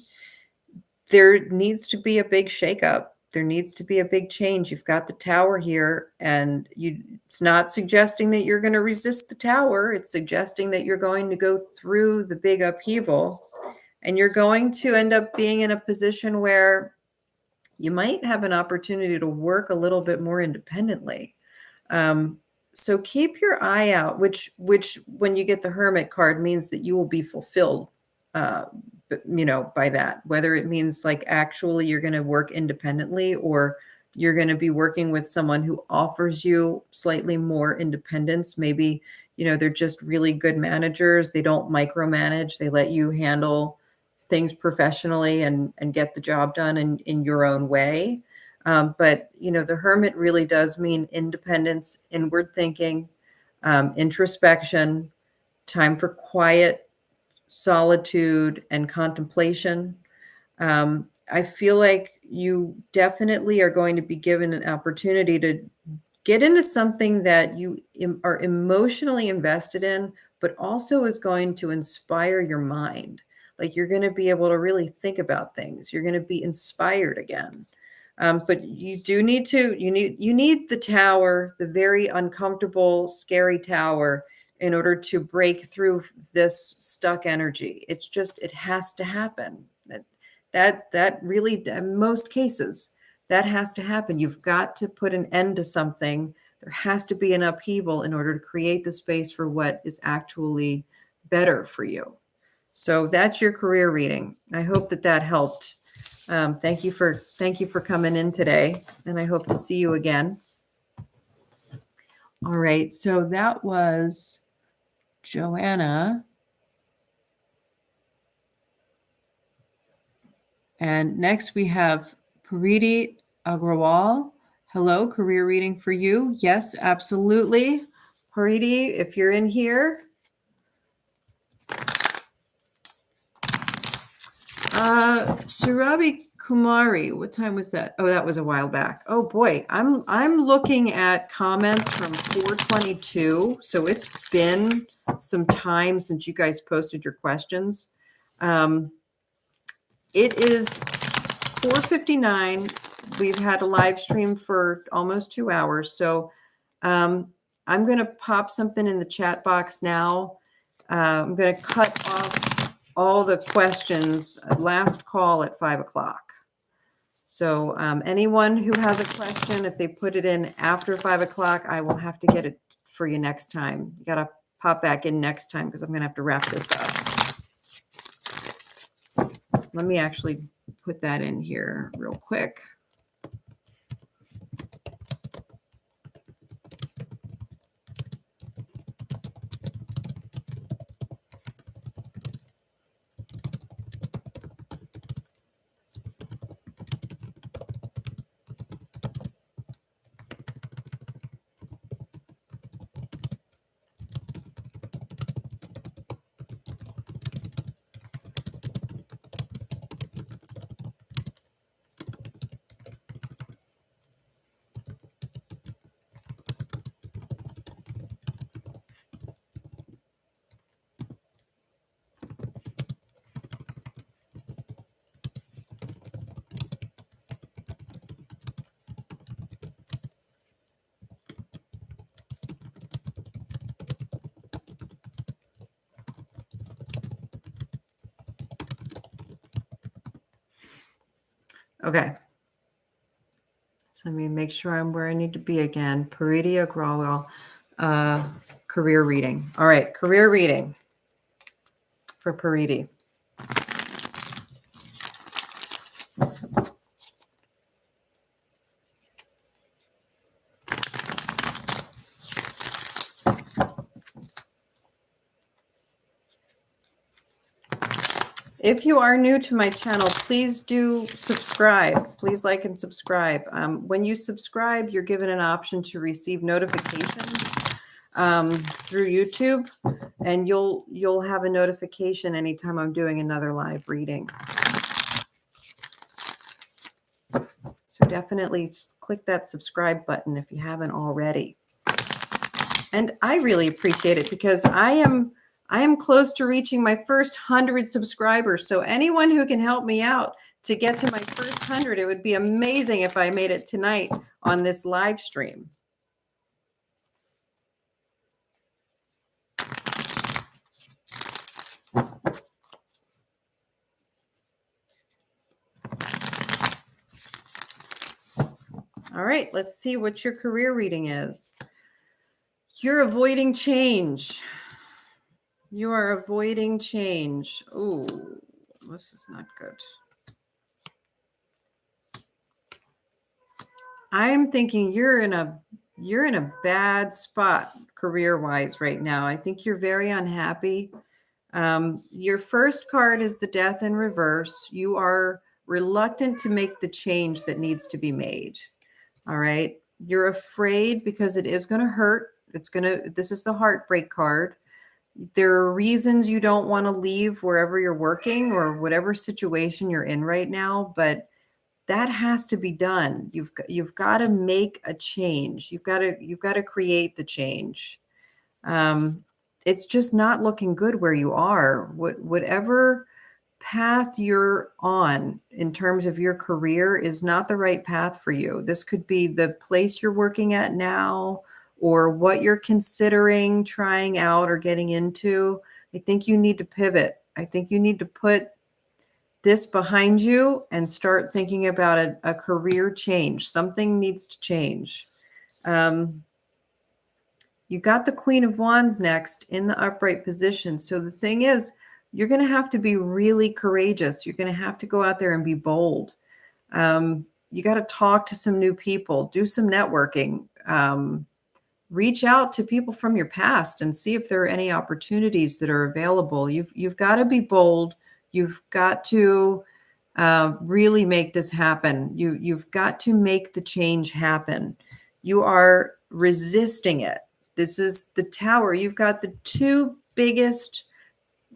There needs to be a big shakeup. There needs to be a big change. You've got the Tower here, and it's not suggesting that you're going to resist the Tower. It's suggesting that you're going to go through the big upheaval, and you're going to end up being in a position where you might have an opportunity to work a little bit more independently. So keep your eye out, which when you get the Hermit card means that you will be fulfilled, by that, whether it means like actually you're going to work independently or you're going to be working with someone who offers you slightly more independence. Maybe, they're just really good managers. They don't micromanage. They let you handle things professionally and get the job done in your own way. But the Hermit really does mean independence, inward thinking, introspection, time for quiet, solitude, and contemplation. I feel like you definitely are going to be given an opportunity to get into something that you are emotionally invested in, but also is going to inspire your mind. Like you're going to be able to really think about things. You're going to be inspired again. But you need the Tower, the very uncomfortable, scary Tower, in order to break through this stuck energy. It has to happen. That really, in most cases, that has to happen. You've got to put an end to something. There has to be an upheaval in order to create the space for what is actually better for you. So that's your career reading. I hope that helped. Thank you for coming in today, and I hope to see you again. All right, so that was Joanna. And next we have Pariti Agrawal. Hello, career reading for you. Yes, absolutely. Pariti, if you're in here. Surabi Kumari, what time was that? Oh, that was a while back. Oh boy, I'm looking at comments from 422. So it's been some time since you guys posted your questions. It is 4:59. We've had a live stream for almost 2 hours. So I'm going to pop something in the chat box now. I'm going to cut off all the questions. Last call at 5 o'clock. So anyone who has a question, if they put it in after 5 o'clock, I will have to get it for you next time. You got to pop back in next time because I'm going to have to wrap this up. Let me actually put that in here real quick. Okay. So let me make sure I'm where I need to be again. Pariti Agrawal, career reading. All right, career reading for Pariti. If you are new to my channel, please do subscribe. Please like and subscribe. When you subscribe, you're given an option to receive notifications through YouTube, and you'll have a notification anytime I'm doing another live reading. So definitely click that subscribe button if you haven't already. And I really appreciate it because I am close to reaching my first 100 subscribers. So anyone who can help me out to get to my first 100, it would be amazing if I made it tonight on this live stream. All right, let's see what your career reading is. You're avoiding change. You are avoiding change. Oh, this is not good. I'm thinking you're in a bad spot career-wise right now. I think you're very unhappy. Your first card is the Death in reverse. You are reluctant to make the change that needs to be made. All right. You're afraid because it is going to hurt. This is the heartbreak card. There are reasons you don't want to leave wherever you're working or whatever situation you're in right now, but that has to be done. You've got to make a change. You've got to create the change. It's just not looking good where you are. Whatever path you're on in terms of your career is not the right path for you. This could be the place you're working at now or what you're considering trying out or getting into. I think you need to pivot. I think you need to put this behind you and start thinking about a career change. Something needs to change. You got the Queen of Wands next in the upright position. So the thing is, you're going to have to be really courageous. You're going to have to go out there and be bold. You got to talk to some new people, do some networking, reach out to people from your past and see if there are any opportunities that are available. You've got to be bold. You've got to really make this happen. You've got to make the change happen. You are resisting it. This is the Tower. You've got the two biggest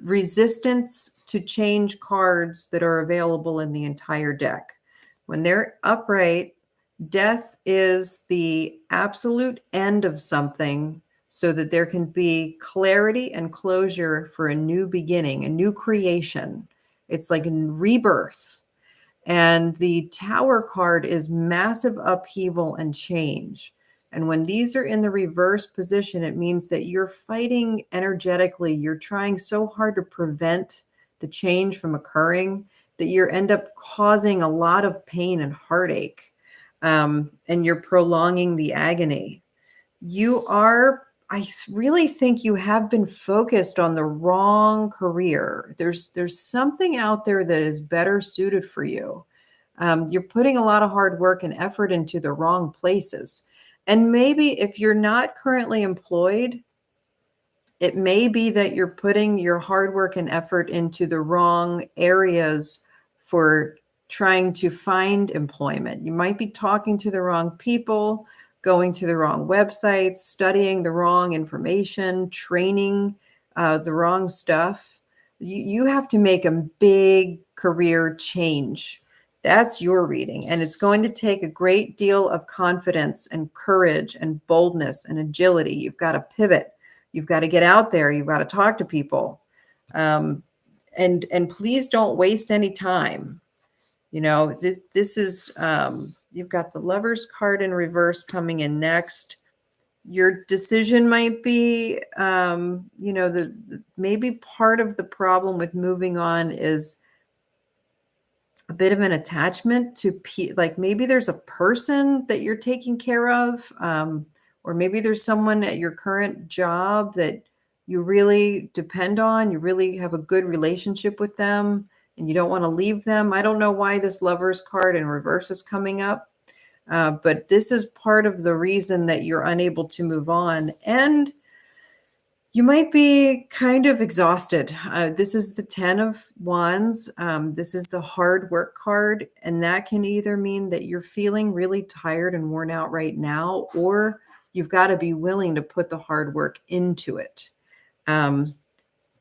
resistance to change cards that are available in the entire deck. When they're upright, death is the absolute end of something so that there can be clarity and closure for a new beginning, a new creation. It's like a rebirth. And the Tower card is massive upheaval and change. And when these are in the reverse position, it means that you're fighting energetically. You're trying so hard to prevent the change from occurring that you end up causing a lot of pain and heartache. And you're prolonging the agony. I really think you have been focused on the wrong career. There's something out there that is better suited for you. You're putting a lot of hard work and effort into the wrong places. And maybe if you're not currently employed, it may be that you're putting your hard work and effort into the wrong areas for trying to find employment. You might be talking to the wrong people, going to the wrong websites, studying the wrong information, training the wrong stuff. You have to make a big career change. That's your reading. And it's going to take a great deal of confidence and courage and boldness and agility. You've got to pivot. You've got to get out there. You've got to talk to people. And please don't waste any time. You know, this is, you've got the Lover's card in reverse coming in next. Your decision might be, maybe part of the problem with moving on is a bit of an attachment to, like maybe there's a person that you're taking care of, or maybe there's someone at your current job that you really depend on. You really have a good relationship with them and you don't want to leave them. I don't know why this Lover's card in reverse is coming up, but this is part of the reason that you're unable to move on. And you might be kind of exhausted. This is the 10 of Wands. This is the hard work card. And that can either mean that you're feeling really tired and worn out right now, or you've got to be willing to put the hard work into it.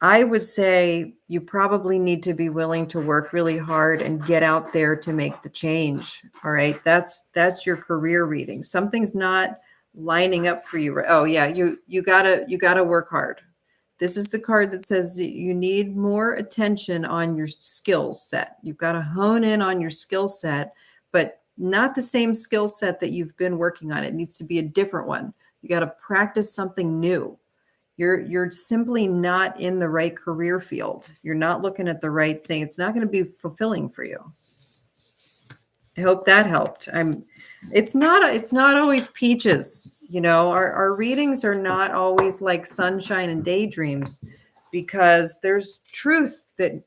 I would say you probably need to be willing to work really hard and get out there to make the change. All right. That's your career reading. Something's not lining up for you. Oh yeah. You gotta work hard. This is the card that says that you need more attention on your skill set. You've got to hone in on your skill set, but not the same skill set that you've been working on. It needs to be a different one. You got to practice something new. You're simply not in the right career field. You're not looking at the right thing. It's not going to be fulfilling for you. I hope that helped. It's not always peaches. You know, our readings are not always like sunshine and daydreams, because there's truth that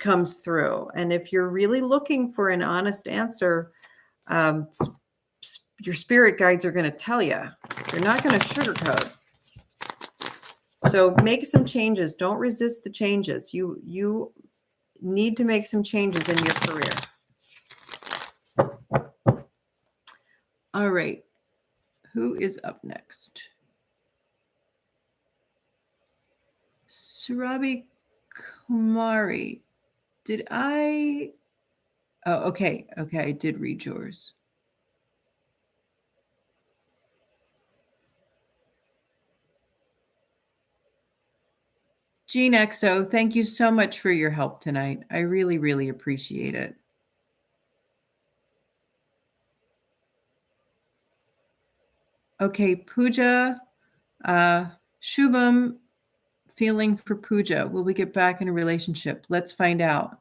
comes through. And if you're really looking for an honest answer, your spirit guides are going to tell you. They're not going to sugarcoat. So make some changes. Don't resist the changes. You need to make some changes in your career. All right. Who is up next? Surabi Kumari. Did I? Oh, okay. Okay. I did read yours. Jean XO, thank you so much for your help tonight. I really, really appreciate it. Okay, Pooja, Shubham, feeling for Pooja. Will we get back in a relationship? Let's find out.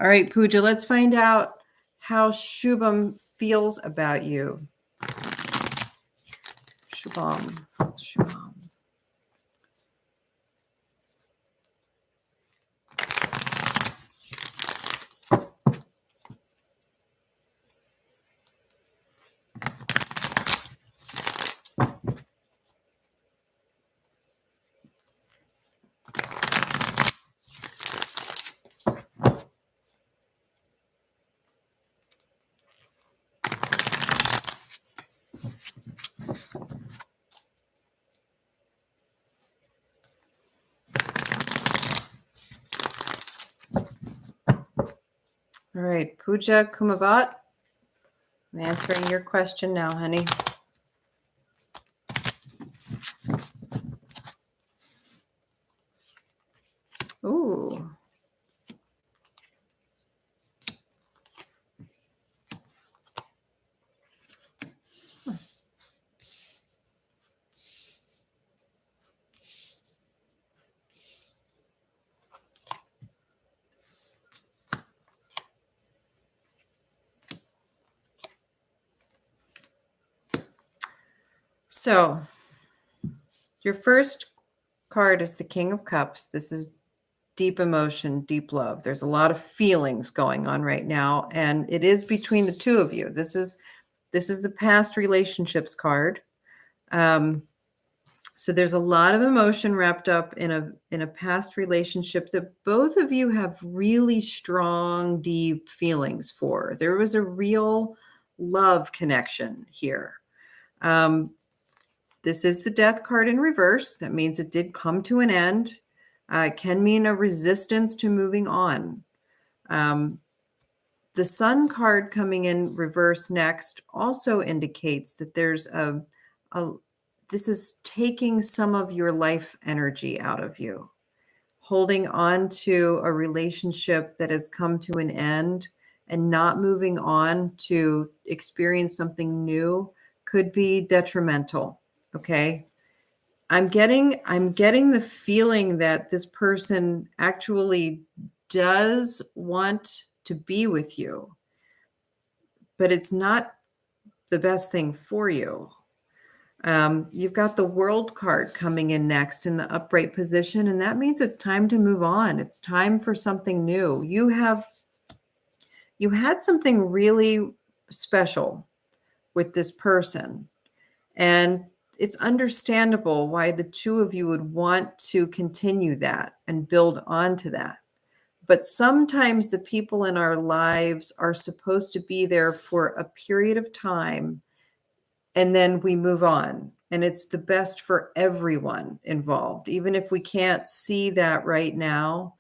All right, Pooja, let's find out how Shubham feels about you. Shubham. All right, Pooja Kumavat. I'm answering your question now, honey. Ooh. So your first card is the King of Cups. This is deep emotion, deep love. There's a lot of feelings going on right now, and it is between the two of you. This is the past relationships card. So there's a lot of emotion wrapped up in a past relationship that both of you have really strong, deep feelings for. There was a real love connection here. This is the Death card in reverse. That means it did come to an end. It can mean a resistance to moving on. The Sun card coming in reverse next also indicates that there's this is taking some of your life energy out of you. Holding on to a relationship that has come to an end and not moving on to experience something new could be detrimental. Okay. I'm getting the feeling that this person actually does want to be with you, but it's not the best thing for you. You've got the World card coming in next in the upright position, and that means it's time to move on. It's time for something new. You had something really special with this person, and it's understandable why the two of you would want to continue that and build onto that. But sometimes the people in our lives are supposed to be there for a period of time, and then we move on. And it's the best for everyone involved, even if we can't see that right now,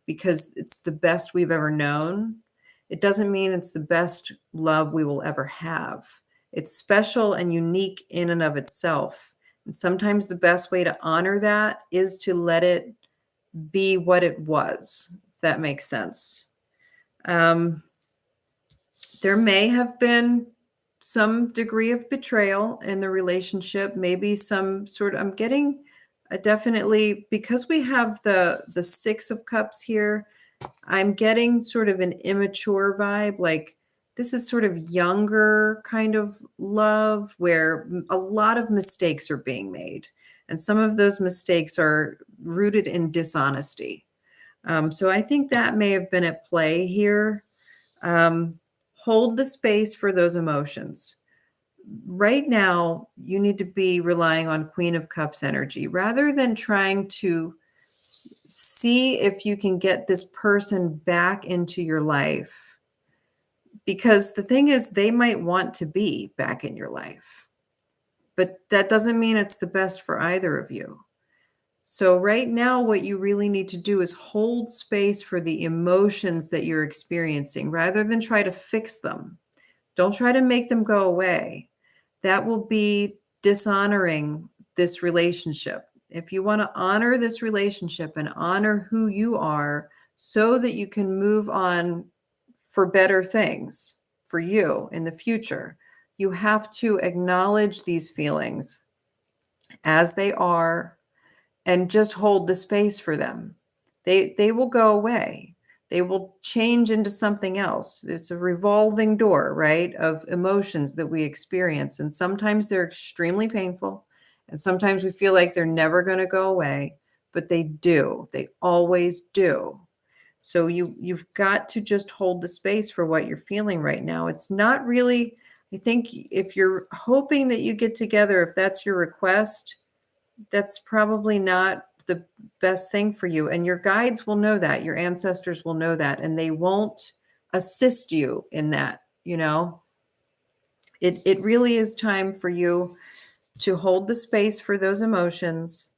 because it's the best we've ever known. It doesn't mean it's the best love we will ever have. It's special and unique in and of itself. And sometimes the best way to honor that is to let it be what it was, if that makes sense. There may have been some degree of betrayal in the relationship, maybe some sort of, I'm getting definitely, because we have the Six of Cups here, I'm getting sort of an immature vibe. Like this is sort of younger kind of love where a lot of mistakes are being made. And some of those mistakes are rooted in dishonesty. So I think that may have been at play here. Hold the space for those emotions. Right now, you need to be relying on Queen of Cups energy rather than trying to see if you can get this person back into your life. Because the thing is, they might want to be back in your life, but that doesn't mean it's the best for either of you. So right now, what you really need to do is hold space for the emotions that you're experiencing rather than try to fix them. Don't try to make them go away. That will be dishonoring this relationship. If you want to honor this relationship and honor who you are so that you can move on for better things for you in the future, you have to acknowledge these feelings as they are and just hold the space for them. They will go away. They will change into something else. It's a revolving door, right, of emotions that we experience. And sometimes they're extremely painful. And sometimes we feel like they're never going to go away, but they do. They always do. So you've got to just hold the space for what you're feeling right now. It's not really, I think if you're hoping that you get together, if that's your request, that's probably not the best thing for you. And your guides will know that. Your ancestors will know that. And they won't assist you in that, you know. It really is time for you to hold the space for those emotions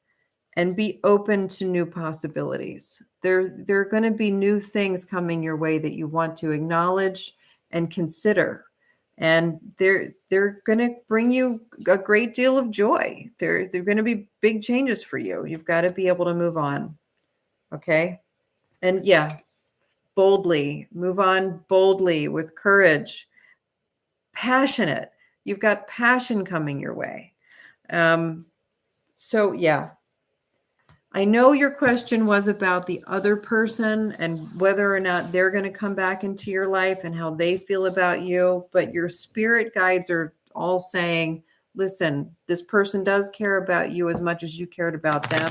and be open to new possibilities. There are going to be new things coming your way that you want to acknowledge and consider. And they're going to bring you a great deal of joy. They're going to be big changes for you. You've got to be able to move on. Okay? And yeah, boldly, move on boldly with courage, passionate. You've got passion coming your way. So yeah, I know your question was about the other person and whether or not they're going to come back into your life and how they feel about you, but your spirit guides are all saying, listen, this person does care about you as much as you cared about them.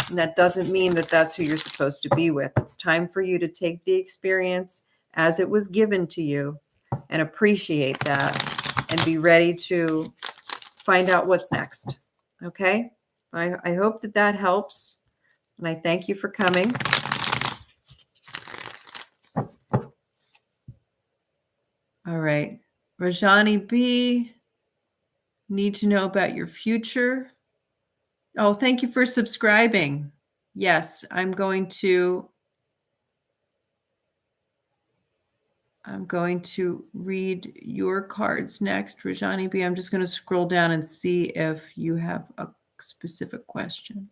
And that doesn't mean that that's who you're supposed to be with. It's time for you to take the experience as it was given to you and appreciate that and be ready to find out what's next. Okay? I hope that that helps. And I thank you for coming. All right. Rajani B, need to know about your future. Oh, thank you for subscribing. Yes, I'm going to read your cards next, Rajani B. I'm just going to scroll down and see if you have a specific question.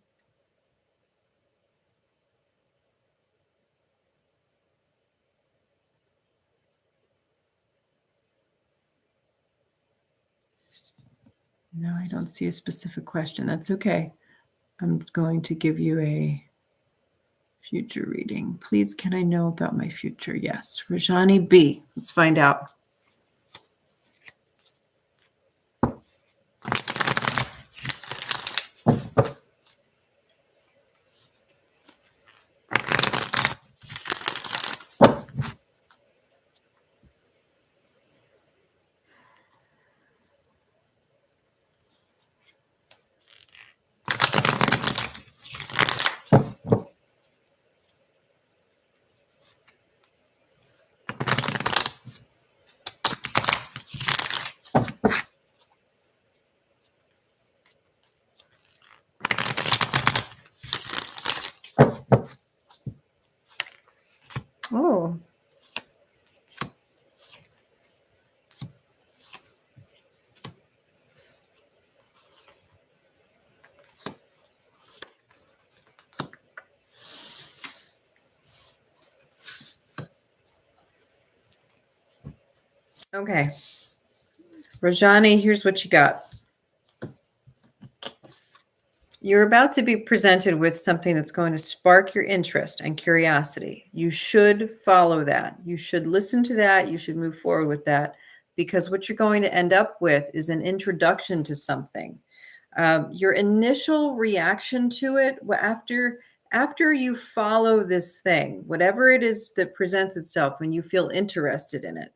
No, I don't see a specific question. That's okay. I'm going to give you a future reading. Please, can I know about my future? Yes. Rajani B. Let's find out. Oh. Okay. Rajani, here's what you got. You're about to be presented with something that's going to spark your interest and curiosity. You should follow that. You should listen to that. You should move forward with that, because what you're going to end up with is an introduction to something. Your initial reaction to it after you follow this thing, whatever it is that presents itself, when you feel interested in it,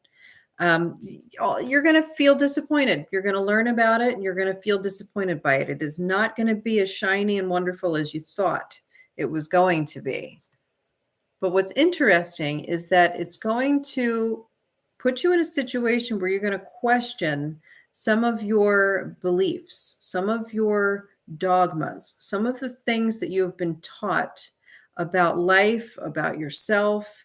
you're going to feel disappointed. You're going to learn about it and you're going to feel disappointed by it. It is not going to be as shiny and wonderful as you thought it was going to be. But what's interesting is that it's going to put you in a situation where you're going to question some of your beliefs, some of your dogmas, some of the things that you have been taught about life, about yourself.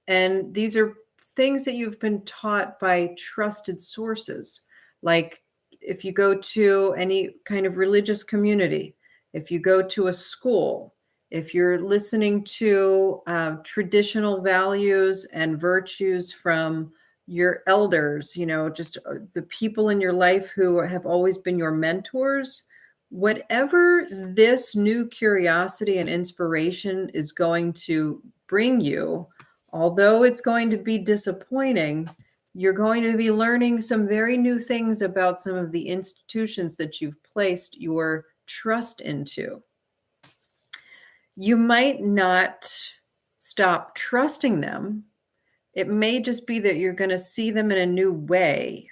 And these are things that you've been taught by trusted sources. Like if you go to any kind of religious community, if you go to a school, if you're listening to traditional values and virtues from your elders, just the people in your life who have always been your mentors, whatever this new curiosity and inspiration is going to bring you, although it's going to be disappointing, you're going to be learning some very new things about some of the institutions that you've placed your trust into. You might not stop trusting them. It may just be that you're going to see them in a new way.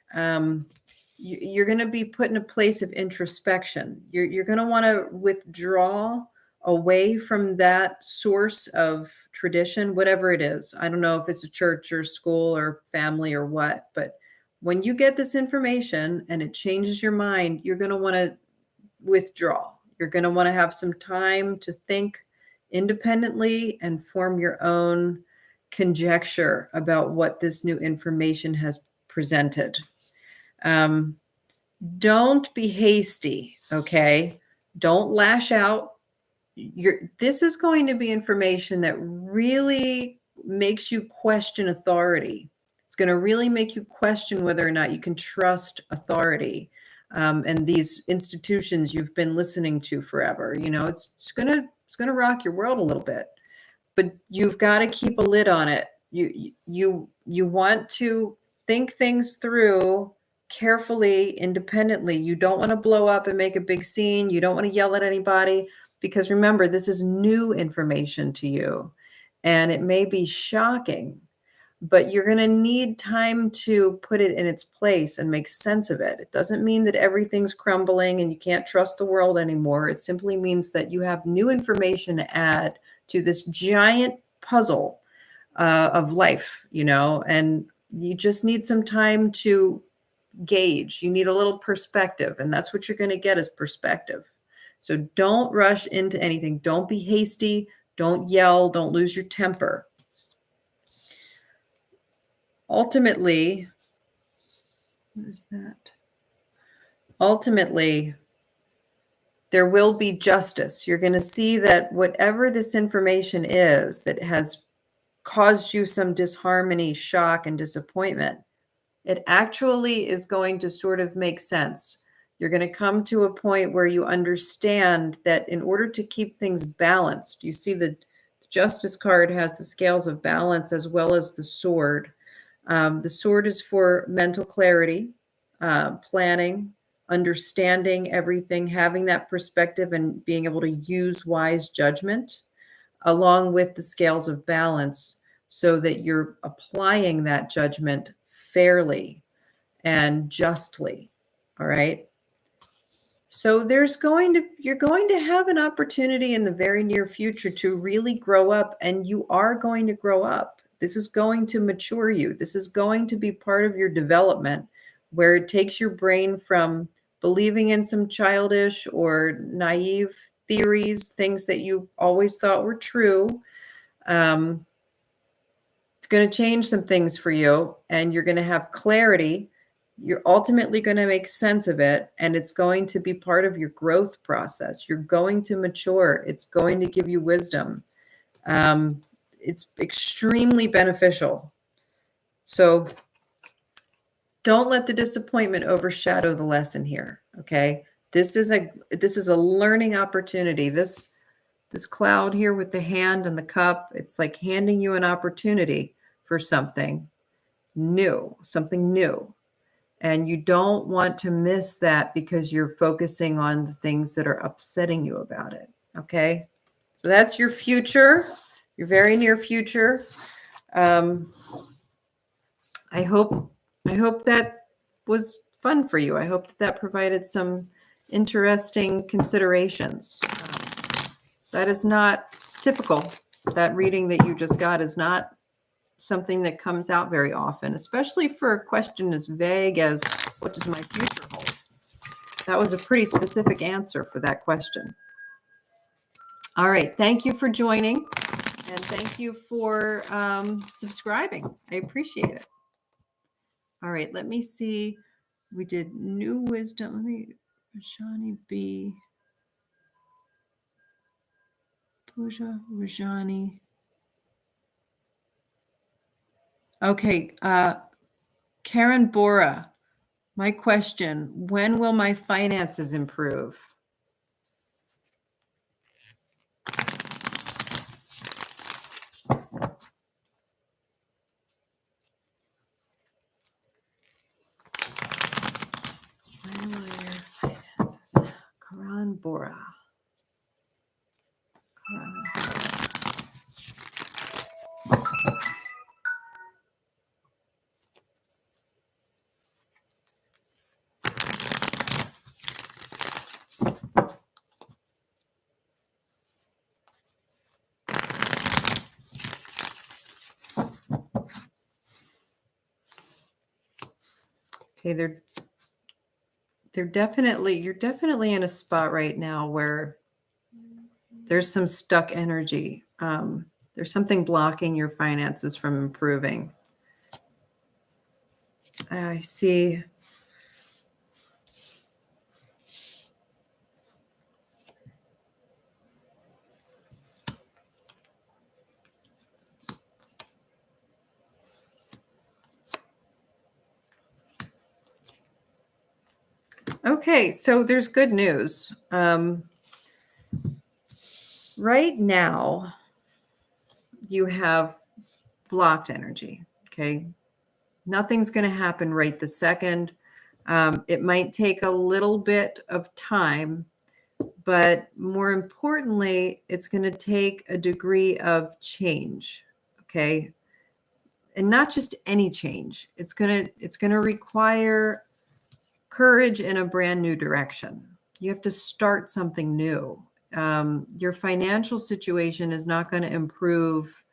You're going to be put in a place of introspection. You're going to want to withdraw away from that source of tradition, whatever it is. I don't know if it's a church or school or family or what, but when you get this information and it changes your mind, you're going to want to withdraw. You're going to want to have some time to think independently and form your own conjecture about what this new information has presented. Don't be hasty, okay? Don't lash out. This is going to be information that really makes you question authority. It's going to really make you question whether or not you can trust authority, and these institutions you've been listening to forever. It's gonna rock your world a little bit, but you've got to keep a lid on it. You want to think things through carefully, independently. You don't want to blow up and make a big scene. You don't want to yell at anybody, because remember, this is new information to you and it may be shocking, but you're going to need time to put it in its place and make sense of it. It doesn't mean that everything's crumbling and you can't trust the world anymore. It simply means that you have new information to add to this giant puzzle of life, and you just need some time to gauge. You need a little perspective, and that's what you're going to get, is perspective. So don't rush into anything. Don't be hasty. Don't yell. Don't lose your temper. Ultimately, what is that? Ultimately, there will be justice. You're going to see that whatever this information is that has caused you some disharmony, shock, and disappointment, it actually is going to sort of make sense. You're going to come to a point where you understand that in order to keep things balanced, you see the Justice card has the scales of balance as well as the sword. The sword is for mental clarity, planning, understanding everything, having that perspective, and being able to use wise judgment, along with the scales of balance, so that you're applying that judgment fairly and justly. All right. So you're going to have an opportunity in the very near future to really grow up, and you are going to grow up. This is going to mature you. This is going to be part of your development, where it takes your brain from believing in some childish or naive theories, things that you always thought were true. It's going to change some things for you, and you're going to have clarity. You're ultimately going to make sense of it, and it's going to be part of your growth process. You're going to mature. It's going to give you wisdom. It's extremely beneficial. So don't let the disappointment overshadow the lesson here. Okay. This is a learning opportunity. This cloud here with the hand and the cup, it's like handing you an opportunity for something new. And you don't want to miss that because you're focusing on the things that are upsetting you about it. Okay. So that's your future, your very near future. I hope that was fun for you. I hope that provided some interesting considerations. That is not typical. That reading that you just got is not something that comes out very often, especially for a question as vague as, what does my future hold? That was a pretty specific answer for that question. All right. Thank you for joining, and thank you for subscribing. I appreciate it. All right. Let me see. We did new wisdom. Let me, Rajani B. Pooja, Rajani. Okay. Karen Bora. My question, when will my finances improve? When will your finances? Karan Bora. Okay, you're definitely in a spot right now where there's some stuck energy. There's something blocking your finances from improving. I see. Okay, so there's good news. Right now, you have blocked energy. Okay, nothing's going to happen right this second. It might take a little bit of time, but more importantly, it's going to take a degree of change. Okay, and not just any change. It's gonna require courage in a brand new direction. You have to start something new. Your financial situation is not going to improve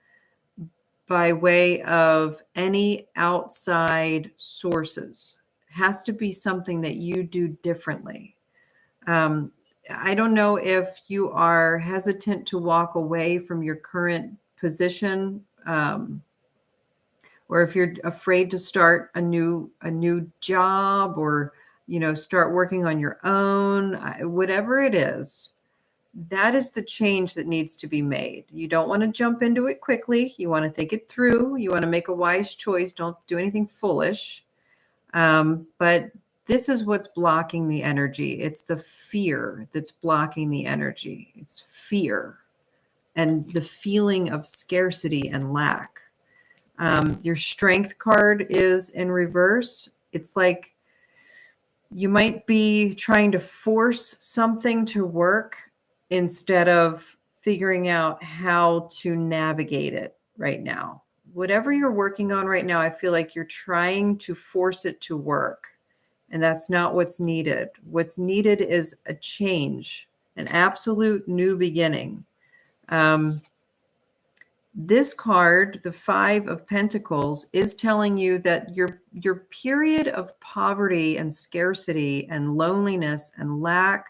by way of any outside sources. It has to be something that you do differently. I don't know if you are hesitant to walk away from your current position, or if you're afraid to start a new job, or start working on your own, whatever it is. That is the change that needs to be made. You don't want to jump into it quickly. You want to think it through. You want to make a wise choice. Don't do anything foolish. But this is what's blocking the energy. It's the fear that's blocking the energy. It's fear and the feeling of scarcity and lack. Your strength card is in reverse. It's like you might be trying to force something to work instead of figuring out how to navigate it right now. Whatever you're working on right now, I feel like you're trying to force it to work. And that's not what's needed. What's needed is a change, an absolute new beginning. This card, the Five of Pentacles, is telling you that your period of poverty and scarcity and loneliness and lack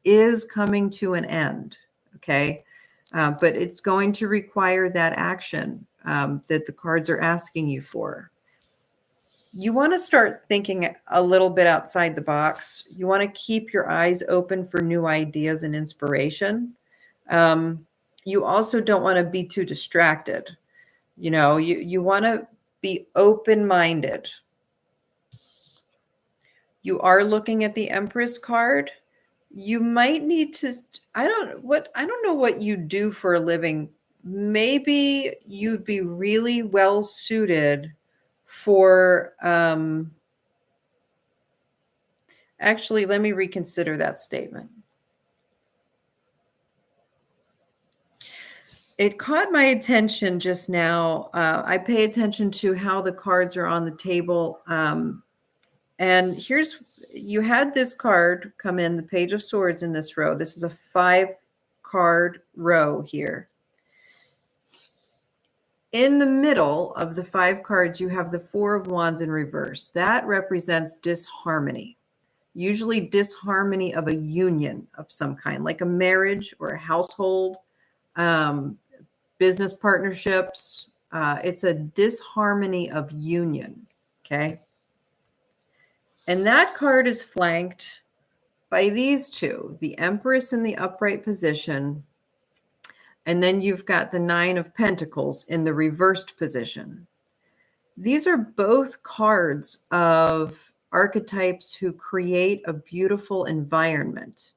is coming to an end, okay? But it's going to require that action that the cards are asking you for. You want to start thinking a little bit outside the box. You want to keep your eyes open for new ideas and inspiration. You also don't want to be too distracted. You want to be open-minded. You are looking at the Empress card. You might need to, I don't know what you do for a living. Maybe you'd be really well suited for, actually, let me reconsider that statement. It caught my attention just now. I pay attention to how the cards are on the table. And you had this card come in, the Page of Swords in this row. This is a 5-card row here. In the middle of the 5 cards, you have the 4 of Wands in reverse. That represents disharmony, usually disharmony of a union of some kind, like a marriage or a household, business partnerships. It's a disharmony of union, okay? And that card is flanked by these two, the Empress in the upright position, and then you've got the 9 of Pentacles in the reversed position. These are both cards of archetypes who create a beautiful environment,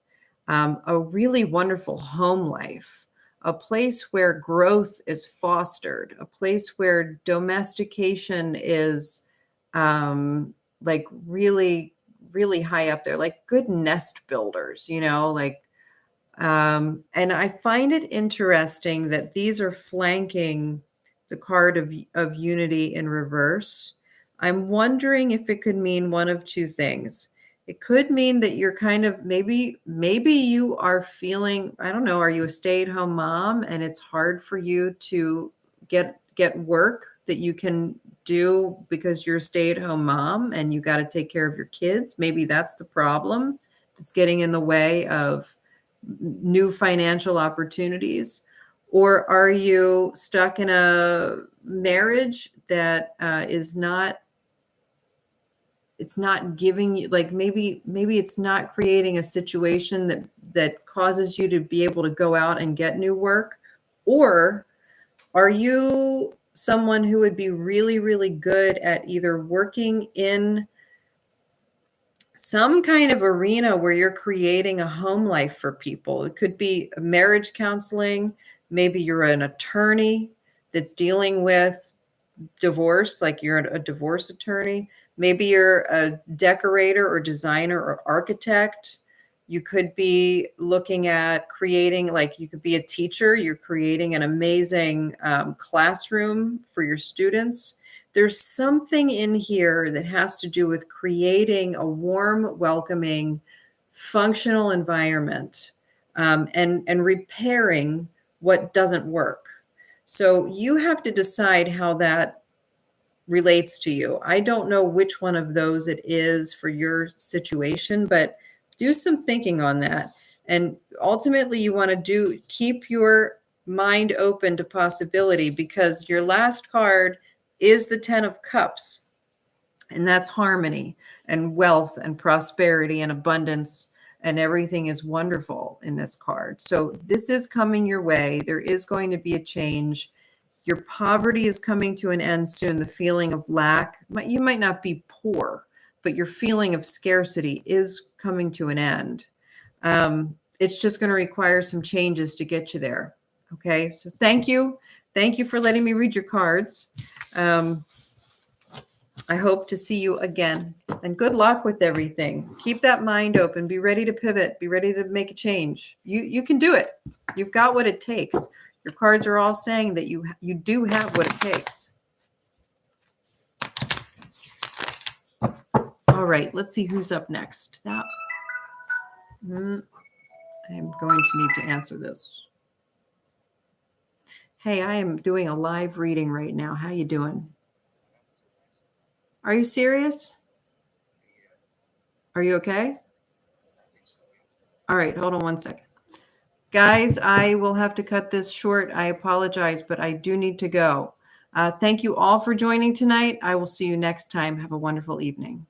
a really wonderful home life, a place where growth is fostered, a place where domestication is like really, really high up there, like good nest builders, and I find it interesting that these are flanking the card of unity in reverse. I'm wondering if it could mean one of two things. It could mean that you're kind of maybe you are feeling, I don't know, are you a stay-at-home mom and it's hard for you to get work that you can do because you're a stay-at-home mom and you got to take care of your kids. Maybe that's the problem that's getting in the way of new financial opportunities. Or are you stuck in a marriage that is not, it's not giving you, like, maybe it's not creating a situation that causes you to be able to go out and get new work? Or are you someone who would be really, really good at either working in some kind of arena where you're creating a home life for people? It could be marriage counseling. Maybe you're an attorney that's dealing with divorce, like you're a divorce attorney. Maybe you're a decorator or designer or architect. You could be looking at creating, like you could be a teacher. You're creating an amazing classroom for your students. There's something in here that has to do with creating a warm, welcoming, functional environment, and repairing what doesn't work. So you have to decide how that relates to you. I don't know which one of those it is for your situation, but do some thinking on that. And ultimately, you want to keep your mind open to possibility, because your last card is the 10 of Cups, and that's harmony and wealth and prosperity and abundance, and everything is wonderful in this card. So this is coming your way. There is going to be a change. Your poverty is coming to an end soon. The feeling of lack, you might not be poor, but your feeling of scarcity is coming to an end. It's just going to require some changes to get you there. Okay, so thank you. Thank you for letting me read your cards. I hope to see you again, and good luck with everything. Keep that mind open. Be ready to pivot. Be ready to make a change. You can do it. You've got what it takes. Your cards are all saying that you do have what it takes. All right, let's see who's up next. I'm going to need to answer this. Hey, I am doing a live reading right now. How you doing? Are you serious? Are you okay? All right, hold on one second. Guys, I will have to cut this short. I apologize, but I do need to go. Thank you all for joining tonight. I will see you next time. Have a wonderful evening.